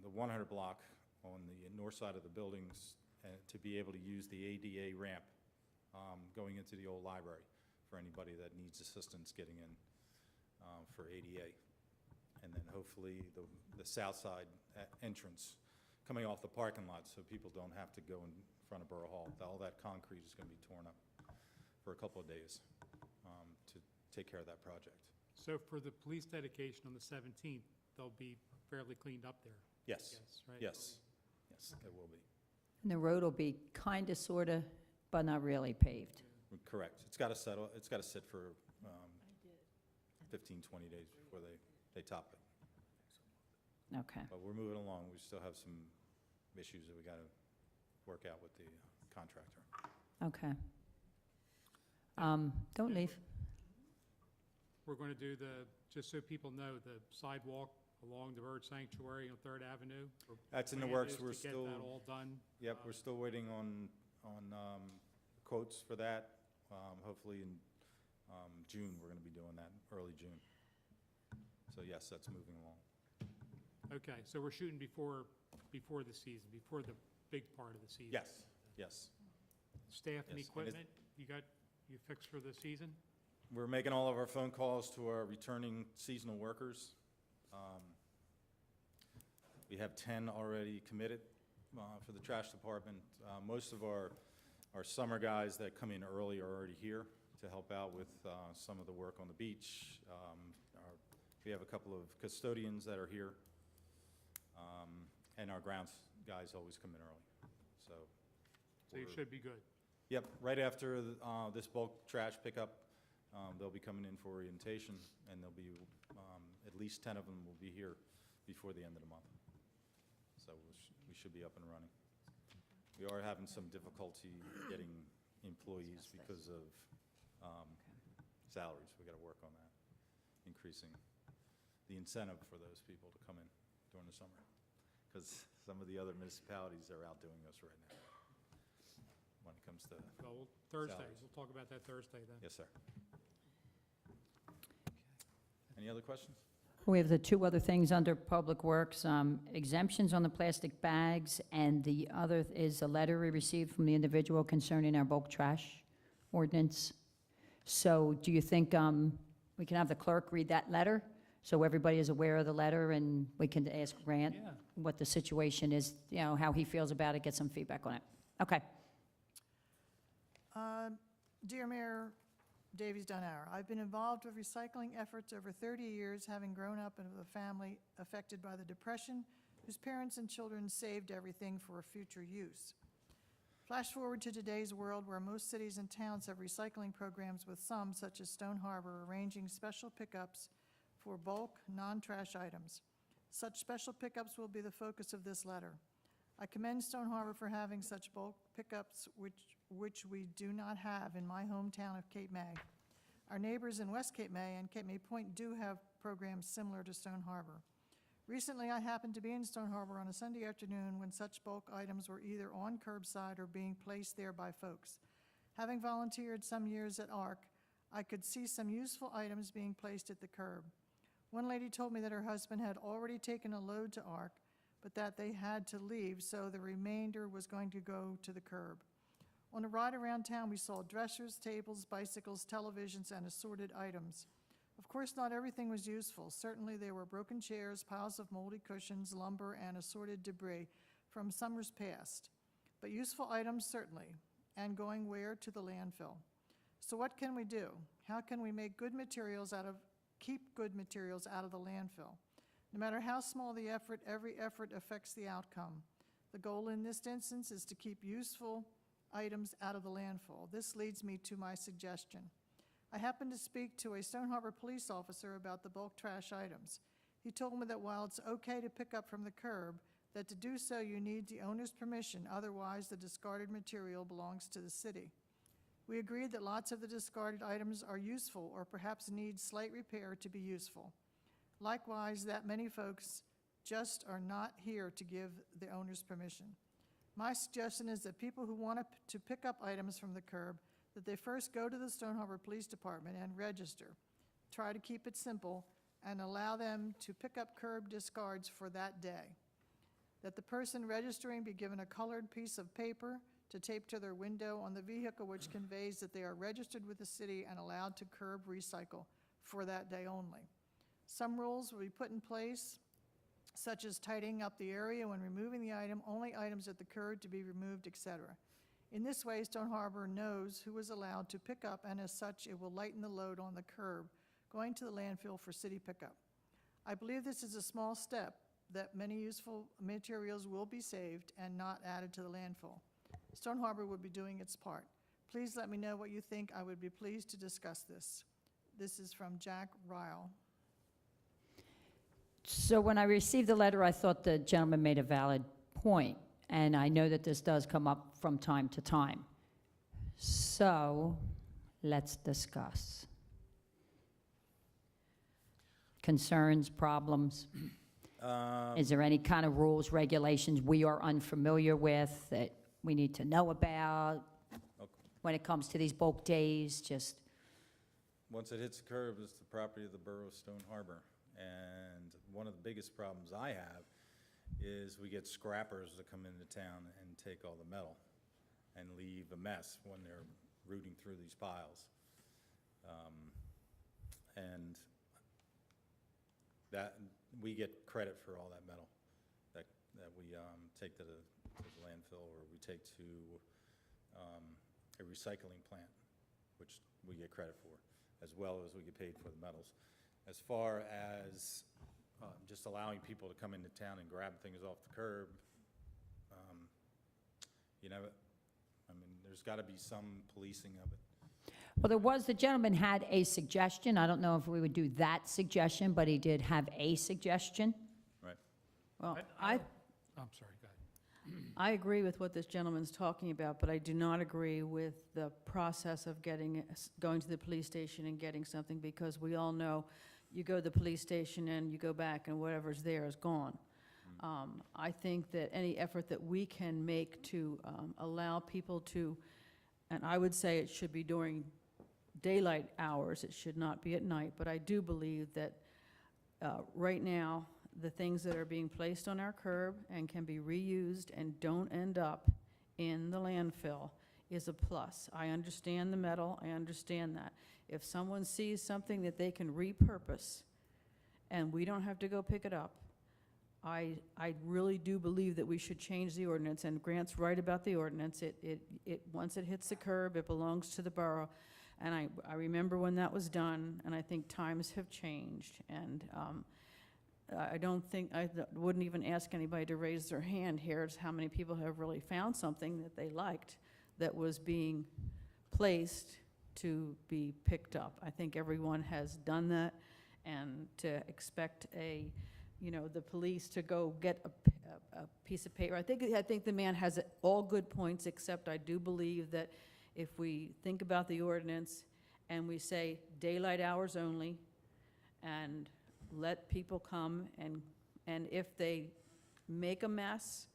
the 100 block on the north side of the buildings to be able to use the ADA ramp going into the old library for anybody that needs assistance getting in for ADA. And then hopefully the south side entrance coming off the parking lot so people don't have to go in front of Borough Hall. All that concrete is going to be torn up for a couple of days to take care of that project. So for the police dedication on the 17th, they'll be fairly cleaned up there? Yes, Yes, right? yes, yes, it will be. And the road will be kind of, sort of, but not really paved. Correct. It's got to settle, it's got to sit for 15, 20 days before they top it. Okay. But we're moving along. We still have some issues that we got to work out with the contractor. Okay. Don't leave. We're going to do just so people know, the sidewalk along the bird sanctuary on 3rd Avenue. That's in the Plan works. is We're to still. get that all done. Yep, we're still waiting on quotes for that. Hopefully in June, we're going to be doing that, early June. So yes, that's moving along. Okay, so we're shooting before the season, before the big part of the season. Yes, yes. Staff and Yes, and equipment, you fixed for the season? We're making all of our phone calls to our returning seasonal workers. We have 10 already committed for the trash department. Most of our summer guys that come in early are already here to help out with some of the work on the beach. We have a couple of custodians that are here, and our grounds guys always come in early. So So you should be good. Yep, right after this bulk trash pickup, they'll be coming in for orientation, and there'll be, at least 10 of them will be here before the end of the month. So we should be up and running. We are having some difficulty getting employees because of salaries. We got to work on that, increasing the incentive for those people to come in during the summer, because some of the other municipalities are outdoing us right now when it comes to Well, Thursday, salaries. we'll talk about that Thursday then. Yes, sir. Any other questions? We have the two other things under Public Works, exemptions on the plastic bags, and the other is a letter we received from the individual concerning our bulk trash ordinance. So do you think we can have the clerk read that letter, so everybody is aware of the letter, and we can ask Grant Yeah. what the situation is, you know, how he feels about it, get some feedback on it? Okay. Dear Mayor Davies Dunauer, I've been involved with recycling efforts over 30 years, having grown up in a family affected by the Depression, whose parents and children saved everything for future use. Flash forward to today's world, where most cities and towns have recycling programs, with some, such as Stone Harbor, arranging special pickups for bulk, non-trash items. Such special pickups will be the focus of this letter. I commend Stone Harbor for having such bulk pickups, which we do not have in my hometown of Cape May. Our neighbors in West Cape May and Cape May Point do have programs similar to Stone Harbor. Recently, I happened to be in Stone Harbor on a Sunday afternoon when such bulk items were either on curbside or being placed there by folks. Having volunteered some years at ARC, I could see some useful items being placed at the curb. One lady told me that her husband had already taken a load to ARC, but that they had to leave, so the remainder was going to go to the curb. On a ride around town, we saw dressers, tables, bicycles, televisions, and assorted items. Of course, not everything was useful. Certainly, there were broken chairs, piles of moldy cushions, lumber, and assorted debris from summers past. But useful items, certainly, and going where? To the landfill. So what can we do? How can we make keep good materials out of the landfill? No matter how small the effort, every effort affects the outcome. The goal in this instance is to keep useful items out of the landfill. This leads me to my suggestion. I happened to speak to a Stone Harbor police officer about the bulk trash items. He told me that while it's okay to pick up from the curb, that to do so you need the owner's permission, otherwise the discarded material belongs to the city. We agreed that lots of the discarded items are useful or perhaps need slight repair to be useful. Likewise, that many folks just are not here to give the owner's permission. My suggestion is that people who want to pick up items from the curb, that they first go to the Stone Harbor Police Department and register. Try to keep it simple and allow them to pick up curb discards for that day. That the person registering be given a colored piece of paper to tape to their window on the vehicle, which conveys that they are registered with the city and allowed to curb recycle for that day only. Some rules will be put in place, such as tidying up the area when removing the item, only items at the curb to be removed, etc. In this way, Stone Harbor knows who is allowed to pick up, and as such, it will lighten the load on the curb going to the landfill for city pickup. I believe this is a small step, that many useful materials will be saved and not added to the landfill. Stone Harbor will be doing its part. Please let me know what you think. I would be pleased to discuss this. This is from Jack Ryle. So when I received the letter, I thought the gentleman made a valid point, and I know that this does come up from time to time. So let's discuss. Concerns, problems? Is there any kind of rules, regulations we are unfamiliar with that we need to know about when it comes to these bulk days? Just Once it hits the curb, it's the property of the Borough of Stone Harbor. And one of the biggest problems I have is we get scrappers that come into town and take all the metal and leave a mess when they're rooting through these piles. And that, we get credit for all that metal that we take to the landfill, or we take to a recycling plant, which we get credit for, as well as we get paid for the metals. As far as just allowing people to come into town and grab things off the curb, you know, I mean, there's got to be some policing of it. well, the gentleman had a suggestion. I don't know if we would do that suggestion, but he did have a suggestion. Right. Well, I'm sorry, go ahead. I agree with what this gentleman's talking about, but I do not agree with the process of going to the police station and getting something, because we all know you go to the police station and you go back and whatever's there is gone. I think that any effort that we can make to allow people to, and I would say it should be during daylight hours, it should not be at night, but I do believe that right now, the things that are being placed on our curb and can be reused and don't end up in the landfill is a plus. I understand the metal, I understand that. If someone sees something that they can repurpose and we don't have to go pick it up, I really do believe that we should change the ordinance, and Grant's right about the ordinance. Once it hits the curb, it belongs to the borough. And I remember when that was done, and I think times have changed, and I don't think, I wouldn't even ask anybody to raise their hand here as how many people have really found something that they liked that was being placed to be picked up. I think everyone has done that, and to expect the police to go get a piece of paper. I think the man has all good points, except I do believe that if we think about the ordinance and we say daylight hours only, and let people come, and if they make a mess,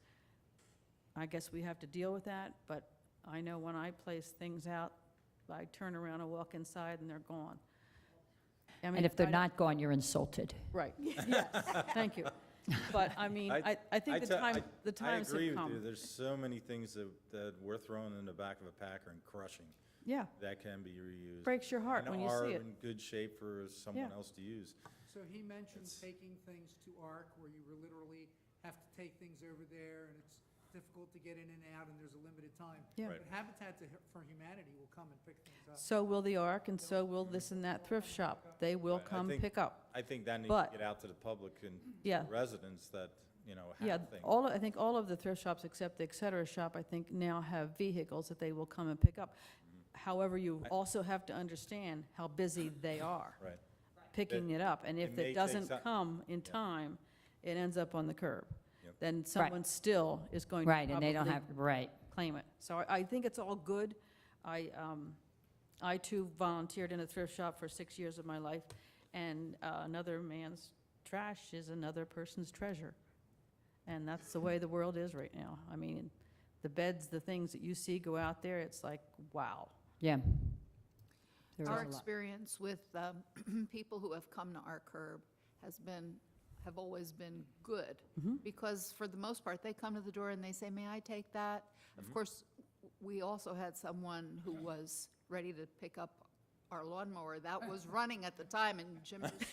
I guess we have to deal with that, but I know when I place things out, I turn around and walk inside and they're gone. I mean, And if they're I- not gone, you're insulted. Right, yes, thank you. But, I mean, I think the times I agree have with you. come. There's so many things that we're throwing in the back of a packer and crushing Yeah, that can be reused. breaks your heart when you see it. And are in good shape for someone Yeah. else to use. So he mentioned taking things to ARC, where you literally have to take things over there, and it's difficult to get in and out, and there's a limited time. Yeah. Right. But Habitat for Humanity will come and pick things up. So will the ARC, and so will this and that thrift shop. They will Right, I come think- pick up. I think that needs But- to get out to the public and Yeah. residents that, Yeah, have things. I think all of the thrift shops except the Et Cetera shop, I think now have vehicles that they will come and pick up. However, you also have to understand how busy they are Right. picking it up. And if It may it take doesn't some- come in time, it ends up on the curb. Yep. Then someone still is going to Right, and they don't probably have, right. claim it. So I think it's all good. I too volunteered in a thrift shop for 6 years of my life, and another man's trash is another person's treasure. And that's the way the world is right now. I mean, the beds, the things that you see go out there, it's like, wow. Yeah. There is Our a lot. experience with people who have come to our curb have always been good. Because for the most part, they come to the door and they say, may I take that? Of course, we also had someone who was ready to pick up our lawnmower. That was running at the time, and Jim just went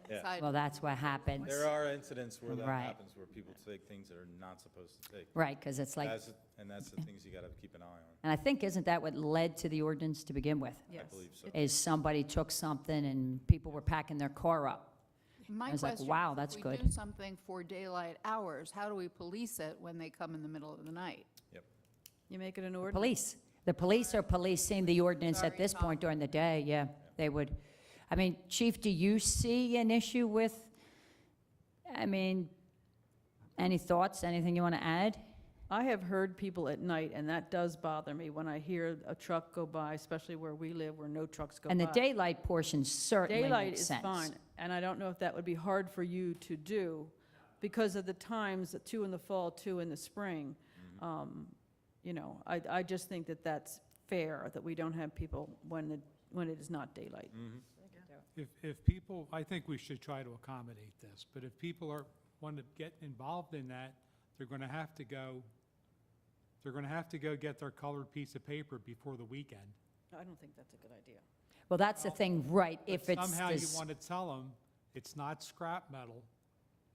Yeah. inside. Well, that's what happens. There are incidents where that Right. happens, where people take things that are not supposed to take. Right, because it's like, And that's the things you gotta keep an eye on. and I think, isn't that what led to the ordinance to begin with? Yes. I believe so. Is somebody took something and people were packing their car up. My I was like, question wow, is, that's if we good. do something for daylight hours, how do we police it when they come in the middle of the night? You make it an ordinance. Police. The police are policing the ordinance at Sorry, this Tom. point during the day, yeah, they would. I mean, Chief, do you see an issue with, any thoughts, anything you want to add? I have heard people at night, and that does bother me when I hear a truck go by, especially where we live, where no trucks go by. And the daylight portion certainly Daylight makes is sense. fine, and I don't know if that would be hard for you to do because of the times, 2 in the fall, 2 in the spring. I just think that that's fair, that we don't have people when it is not daylight. If people, I think we should try to accommodate this, but if people want to get involved in that, they're going to have to go get their colored piece of paper before the weekend. I don't think that's a good idea. Well, that's the thing, right, if But it's somehow you this, want to tell them it's not scrap metal,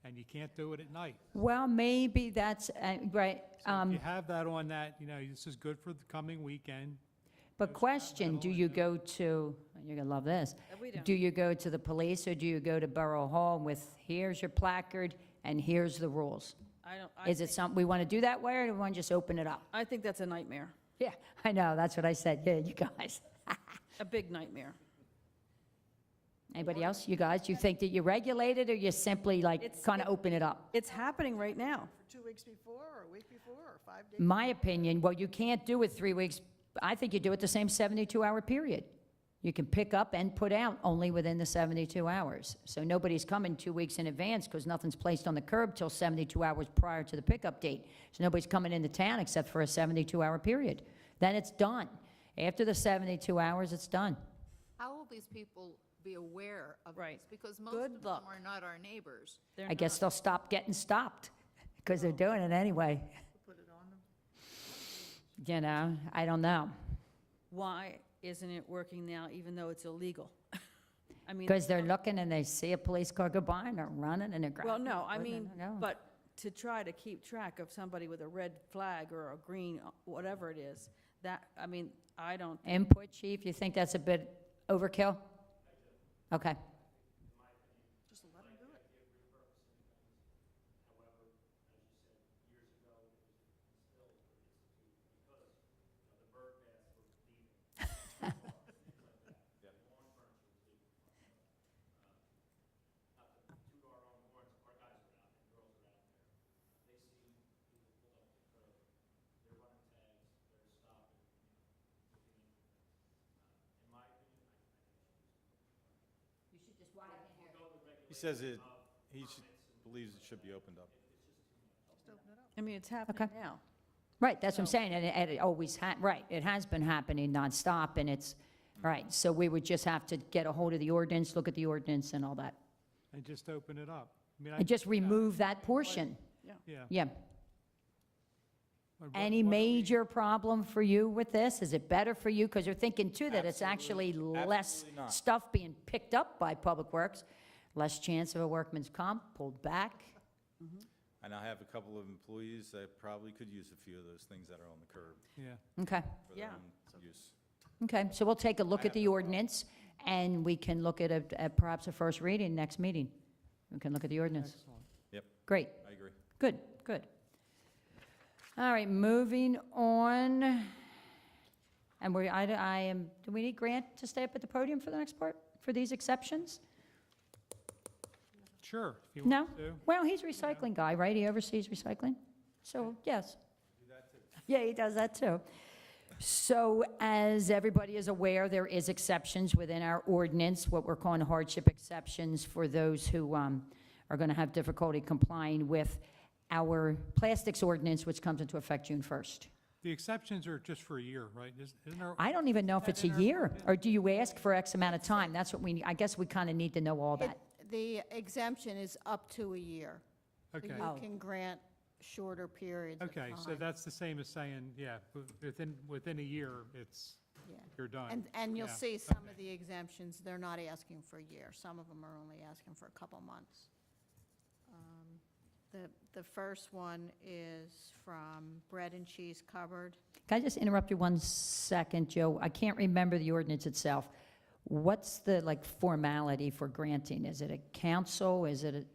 and you can't do it at night. well, maybe that's, right. So if you have that on that, this is good for the coming weekend. But question, do you go to, you're going to love this, We don't. do you go to the police or do you go to Borough Hall with, here's your placard and here's the rules? Is it something, we want to do that way, or do we want to just open it up? I think that's a nightmare, Yeah, I know, that's what I said, yeah, you guys. a big nightmare. Anybody else? You guys, you think that you regulate it, or you simply like It's- kind of open it up? It's happening right now. For 2 weeks before, or a week before, or 5 days? My opinion, well, you can't do it 3 weeks. I think you do it the same 72-hour period. You can pick up and put out only within the 72 hours. So nobody's coming 2 weeks in advance because nothing's placed on the curb till 72 hours prior to the pickup date. So nobody's coming into town except for a 72-hour period. Then it's done. After the 72 hours, it's done. How will these people be aware of Right. this? Because most Good of them luck. are not our neighbors. They're I guess not- they'll stop getting stopped because they're doing it anyway. Put it on them? You know, I don't know. Why isn't it working now, even though it's illegal? I mean. Because they're looking and they see a police car go by and they're running and they're grabbing. Well, no, I putting it mean, on, no. but to try to keep track of somebody with a red flag or a green, whatever it is, that, I mean, I don't. Input, chief, you think that's a bit overkill? Okay. Just let them do it. He says believes it should be opened up. Just open it up. I mean, it's happening now. Right, that's what I'm saying, and it always right, it has been happening nonstop, and it's, right, so we would just have to get a hold of the ordinance, look at the ordinance and all that. And just open it up. I mean, And just remove that portion, Yeah. yeah. What- Any what do we- major problem for you with this? Is it better for you? Because you're thinking too that it's actually less Absolutely not. stuff being picked up by Public Works, less chance of a workman's comp pulled back. And I have a couple of employees that probably could use a few of those things that are on the curb Yeah. Okay, for their Yeah. own use. okay, so we'll take a look at the ordinance, and we can look at perhaps a first reading next meeting. We can look at the ordinance. Excellent. Yep, Great. I agree. Good, good. All right, moving on. And do we need Grant to stay up at the podium for the next part, for these exceptions? Sure, if you No? want to. Well, he's a recycling guy, right? He oversees recycling? So, yes. Yeah, he does that too. So as everybody is aware, there is exceptions within our ordinance, what we're calling hardship exceptions for those who are going to have difficulty complying with our plastics ordinance, which comes into effect June 1st. The exceptions are just for a year, right? Isn't there? I don't even know if it's a year, or do you ask for X amount of time? That's what I guess we kind of need to know all that. The exemption is up to a year. So Okay. Oh. you can grant shorter periods of Okay, so time. that's the same as saying, yeah, within a year, Yeah. you're done. And you'll Yeah. see some of the exemptions, they're not asking for a year. Some of them are only asking for a couple months. The first one is from Bread and Cheese Cupboard. Can I just interrupt you 1 second, Joe? I can't remember the ordinance itself. What's the, formality for granting? Is it a council?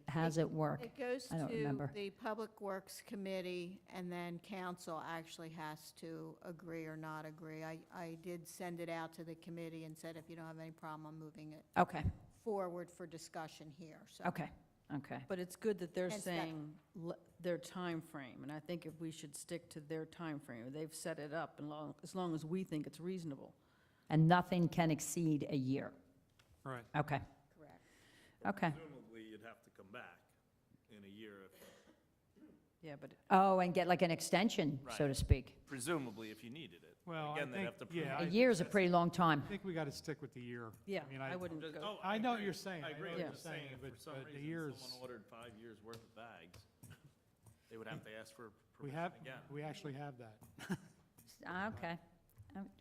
How does it work? It goes I don't to remember. the Public Works Committee, and then council actually has to agree or not agree. I did send it out to the committee and said, if you don't have any problem, I'm moving it Okay, forward for discussion here, so. okay, okay. But it's good that they're Hence that- saying their time frame, and I think if we should stick to their time frame, they've set it up as long as we think it's reasonable. And nothing can exceed a year? Right. Okay, Correct. okay. Presumably, you'd have to come back in a year, Yeah, but Oh, and get like an extension, so to Right. speak. presumably if you needed it. Well, I Again, they'd think, have to prove yeah, A I year is a pretty long time. think we got to stick with the year. yeah, I mean, I wouldn't go. Oh, I know what agree. you're saying. I agree know with what what you're you're saying. saying, If but for some the reason years, someone ordered 5 years' worth of bags, they would have to ask for we permission have, again. we actually have that. Okay.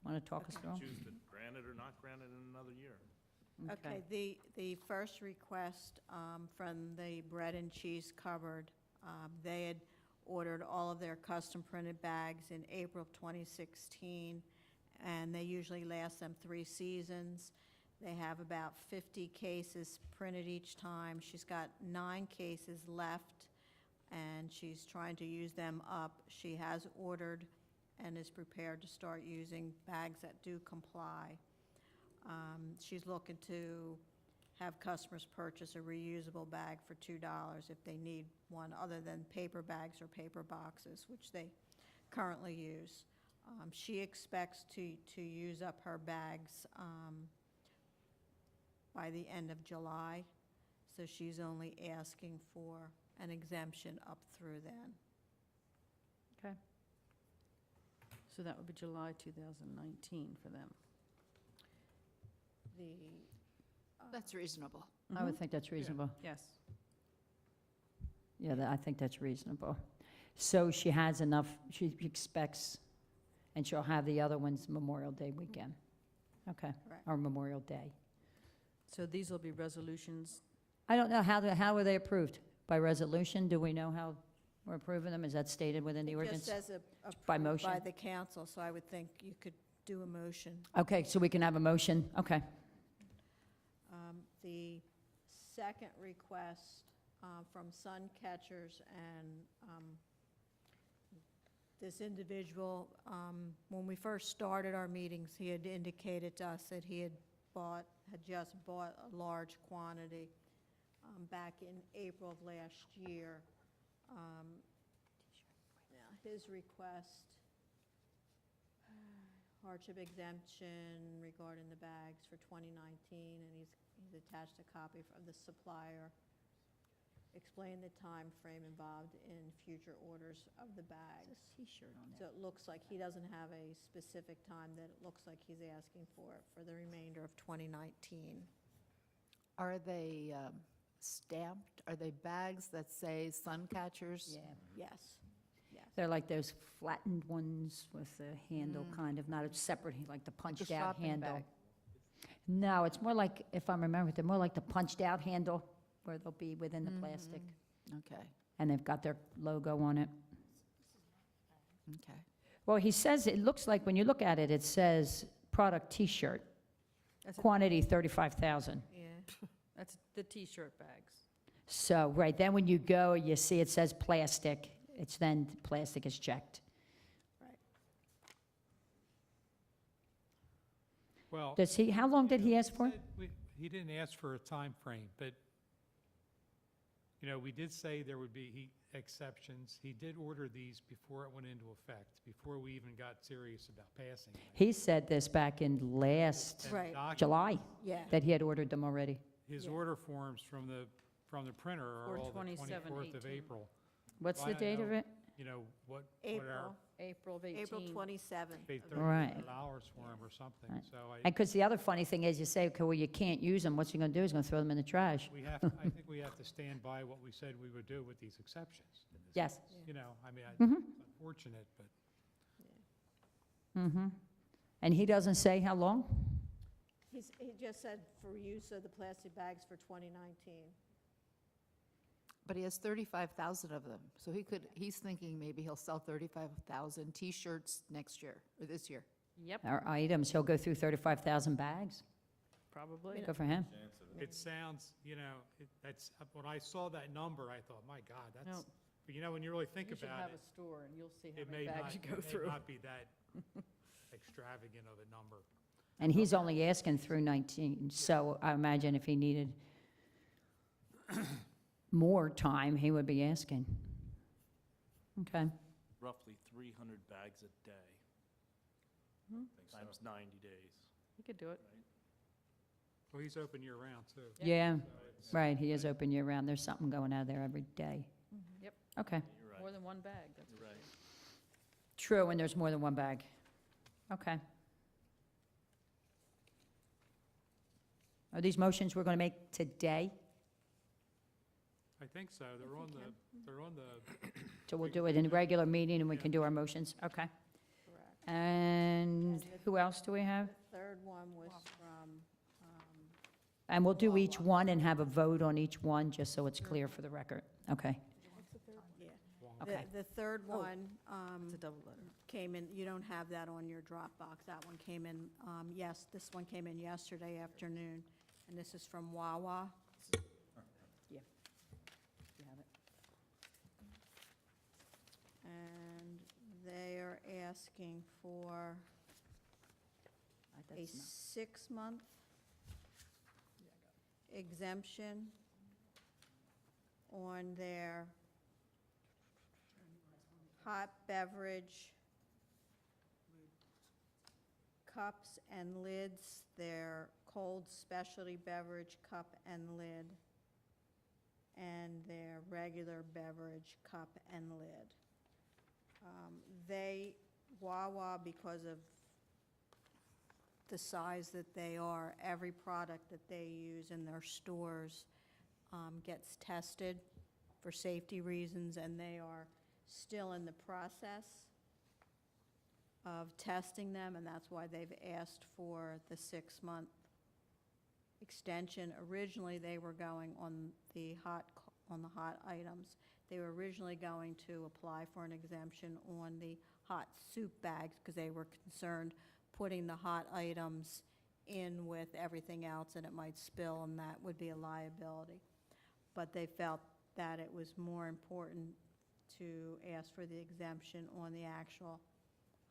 Want to talk us through? 'em? Choose to grant it or not grant it in another year. Okay, the first request from the Bread and Cheese Cupboard, they had ordered all of their custom printed bags in April of 2016, and they usually last them 3 seasons. They have about 50 cases printed each time. She's got 9 cases left, and she's trying to use them up. She has ordered and is prepared to start using bags that do comply. She's looking to have customers purchase a reusable bag for $2 if they need one other than paper bags or paper boxes, which they currently use. She expects to use up her bags by the end of July, so she's only asking for an exemption up through then. Okay. So that would be July 2019 for them. That's reasonable. I would think that's reasonable. Yes. Yeah, I think that's reasonable. So she has enough, she expects, and she'll have the other ones Memorial Day weekend. Okay, Correct. or Memorial Day. So these will be resolutions. I don't know, how were they approved? By resolution? Do we know how we're approving them? Is that stated within the It ordinance? just says By approved motion? by the council, so I would think you could do a motion. Okay, so we can have a motion, okay. The second request from Sun Catchers, and this individual, when we first started our meetings, he had indicated to us that he had just bought a large quantity back in April of last year. Now, his request, hardship exemption regarding the bags for 2019, and he's attached a copy of the supplier, explain the time frame involved in future orders of the bags. T-shirt on So it looks like he doesn't have a specific time that it looks like he's asking for the remainder of 2019. Are they stamped? Are they bags that say Sun Catchers? Yeah. Yes, yes. They're like those flattened ones with a handle, kind of, not a separate, like the punched-out shopping handle. bag. No, it's more like, if I remember, they're more like the punched-out handle, where they'll be within the plastic, Okay, and they've got their logo on it. okay. Well, he says, it looks like, when you look at it, it says product T-shirt, That's it. quantity 35,000. Yeah. That's the T-shirt bags. So, right, then when you go, you see it says plastic, it's then, plastic is checked. Well. Does he, how long did he ask for? He didn't ask for a time frame, but, you know, we did say there would be exceptions. He did order these before it went into effect, before we even got serious about passing it. He said this back in last And Right. July, Yeah. that he had ordered them already. His Yeah. order forms from the printer are Or all the 27, 24th of 18. April. What's Well, the I date know, of it? You know, what our, April, April of 18. April 27th. paid Right. $30 for them or something, Right. so I. And because the other funny thing is, you say, okay, well, you can't use them, what's he going to do? He's going to throw them in the trash. We have, I think we have to stand by what we said we would do with these exceptions. in this Yes. case. You know, I mean, Mhm. it's unfortunate, but Mm-hmm. And he doesn't say how long? He just said for use of the plastic bags for 2019. But he has 35,000 of them, so he's thinking maybe he'll sell 35,000 T-shirts next year, or this year. Yep, Or items, he'll go through 35,000 bags. probably. Good for him. it sounds, you know, that's, when I saw that number, I thought, my God, No. that's, but you know, when you really think You should about have it, a store, and you'll see how it many may not, bags you it go may through. not be that extravagant of a number. And he's only asking through 19, so I imagine if he needed more time, he would be asking. Okay. Roughly 300 bags a day, times 90 days. You could do it. Well, he's open year-round, too. Yeah, So it's- right, he is open year-round. There's something going out there every day. Yep. Okay, You're right. More than one bag, that's You're for right. sure. true, and there's more than one bag. Okay. Are these motions we're going to make today? I think so. They're on the, So we'll do it in a regular meeting, and we can do our motions? Okay. Correct. And who else do we have? The third one was from, And we'll do each one and have a vote on each one, just so it's clear for the record. Okay. yeah. Okay. The third one It's a double letter. came in, you don't have that on your Dropbox. That one came in, yes, this one came in yesterday afternoon, and this is from Wawa. Yeah. You have it. And they are asking for a That's not- 6-month exemption on their hot beverage cups and lids, their cold specialty beverage cup and lid, and their regular beverage cup and lid. Wawa, because of the size that they are, every product that they use in their stores gets tested for safety reasons, and they are still in the process of testing them, and that's why they've asked for the 6-month extension. Originally, they were going on the hot items. They were originally going to apply for an exemption on the hot soup bags because they were concerned putting the hot items in with everything else and it might spill and that would be a liability. But they felt that it was more important to ask for the exemption on the actual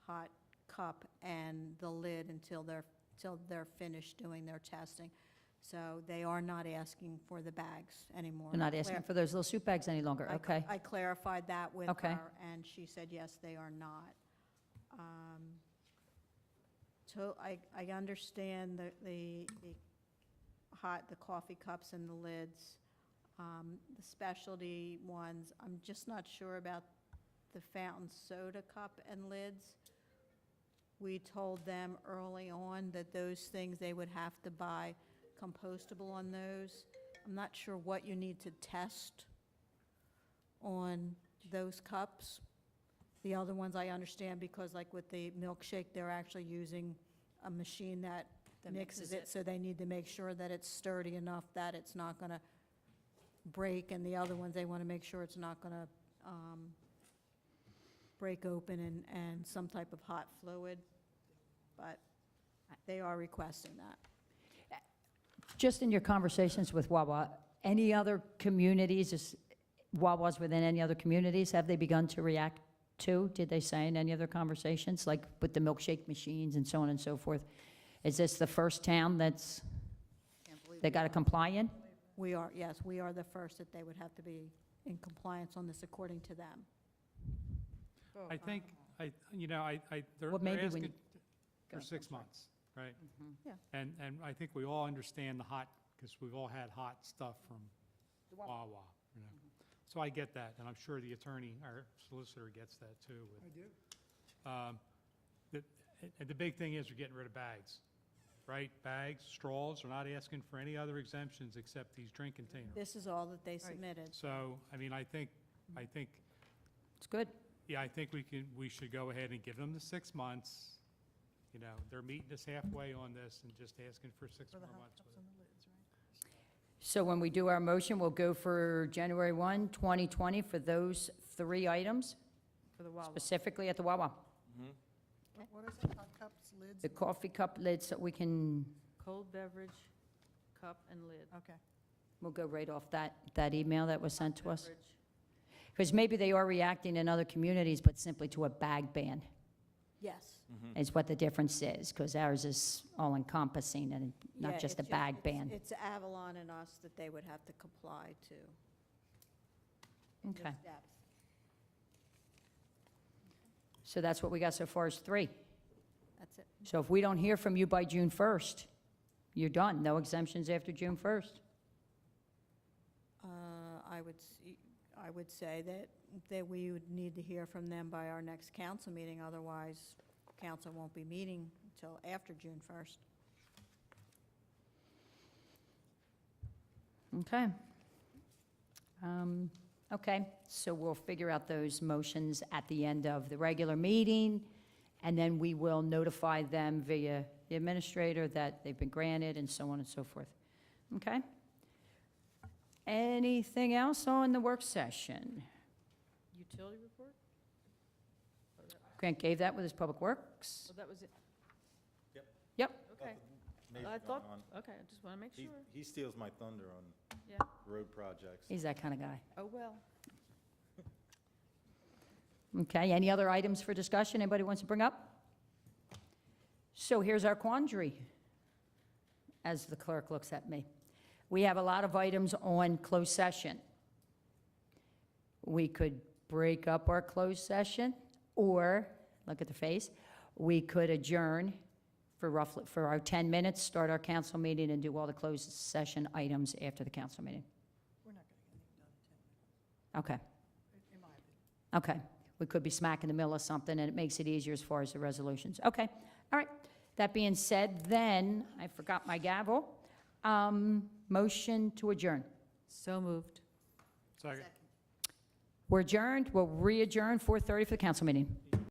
hot cup and the lid until they're finished doing their testing. So they are not asking for the bags anymore. They're not asking for those little soup bags any longer, okay? I clarified that with Okay. her, and she said, yes, they are not. So I understand the coffee cups and the lids. The specialty ones, I'm just not sure about the fountain soda cup and lids. We told them early on that those things, they would have to buy compostable on those. I'm not sure what you need to test on those cups. The other ones I understand because like with the milkshake, they're actually using a machine that mixes it, so they need to make sure that it's sturdy enough that it's not going to break, and the other ones, they want to make sure it's not going to break open and some type of hot fluid, but they are requesting that. Just in your conversations with Wawa, any other communities, Wawas within any other communities, have they begun to react to? Did they say in any other conversations, like with the milkshake machines and so on and so forth? Is this the first town they got to comply in? We are, yes, we are the first that they would have to be in compliance on this according to them. I think, they're Well, maybe we asking need- for Go. 6 months, right? Yeah. And I think we all understand the hot, because we've all had hot stuff from Wawa, you know. So I get that, and I'm sure the attorney, our solicitor gets that too. I do. The big thing is we're getting rid of bags, right? Bags, straws, we're not asking for any other exemptions except these drink containers. This is all that they submitted. So, I mean, I think, It's good. yeah, I think we should go ahead and give them the 6 months. You know, they're meeting us halfway on this and just asking for 6 For the more hot months. cups and the lids, right? So when we do our motion, we'll go for January 1, 2020 for those 3 items, For the Wawa. specifically at the Wawa. What is it, hot cups, lids? The coffee cup lids, so we can, Cold beverage, cup and lid. Okay. we'll go right off that email that was sent to us. Beverage. Because maybe they are reacting in other communities, but simply to a bag ban Yes. is what the difference is, because ours is all encompassing and Yeah, not just a it's bag ban. It's Avalon and us that they would have to comply to. in the Okay. steps. So that's what we got so far is 3. That's it. So if we don't hear from you by June 1st, you're done. No exemptions after June 1st. I would say that we would need to hear from them by our next council meeting, otherwise council won't be meeting until after June 1st. Okay. Okay, so we'll figure out those motions at the end of the regular meeting, and then we will notify them via the administrator that they've been granted and so on and so forth. Okay? Anything else on the work session? Utility report? Grant gave that with his Public Works. Oh, that was it? Yep. Okay. I thought, okay, I just want to make sure. He steals my thunder on Yeah. road projects. He's that kind of guy. Oh, well. Okay, any other items for discussion anybody wants to bring up? So here's our quandary, as the clerk looks at me. We have a lot of items on closed session. We could break up our closed session, or, look at the face, we could adjourn for our 10 minutes, start our council meeting, and do all the closed session items after the council meeting. We're not going to get anything done in 10 minutes, Okay, in my opinion. okay. We could be smack in the middle of something, and it makes it easier as far as the resolutions. Okay, all right. That being said, then, I forgot my gavel. Motion to adjourn. So moved. Second. We're adjourned. We'll re-adjourn 4:30 for the council meeting.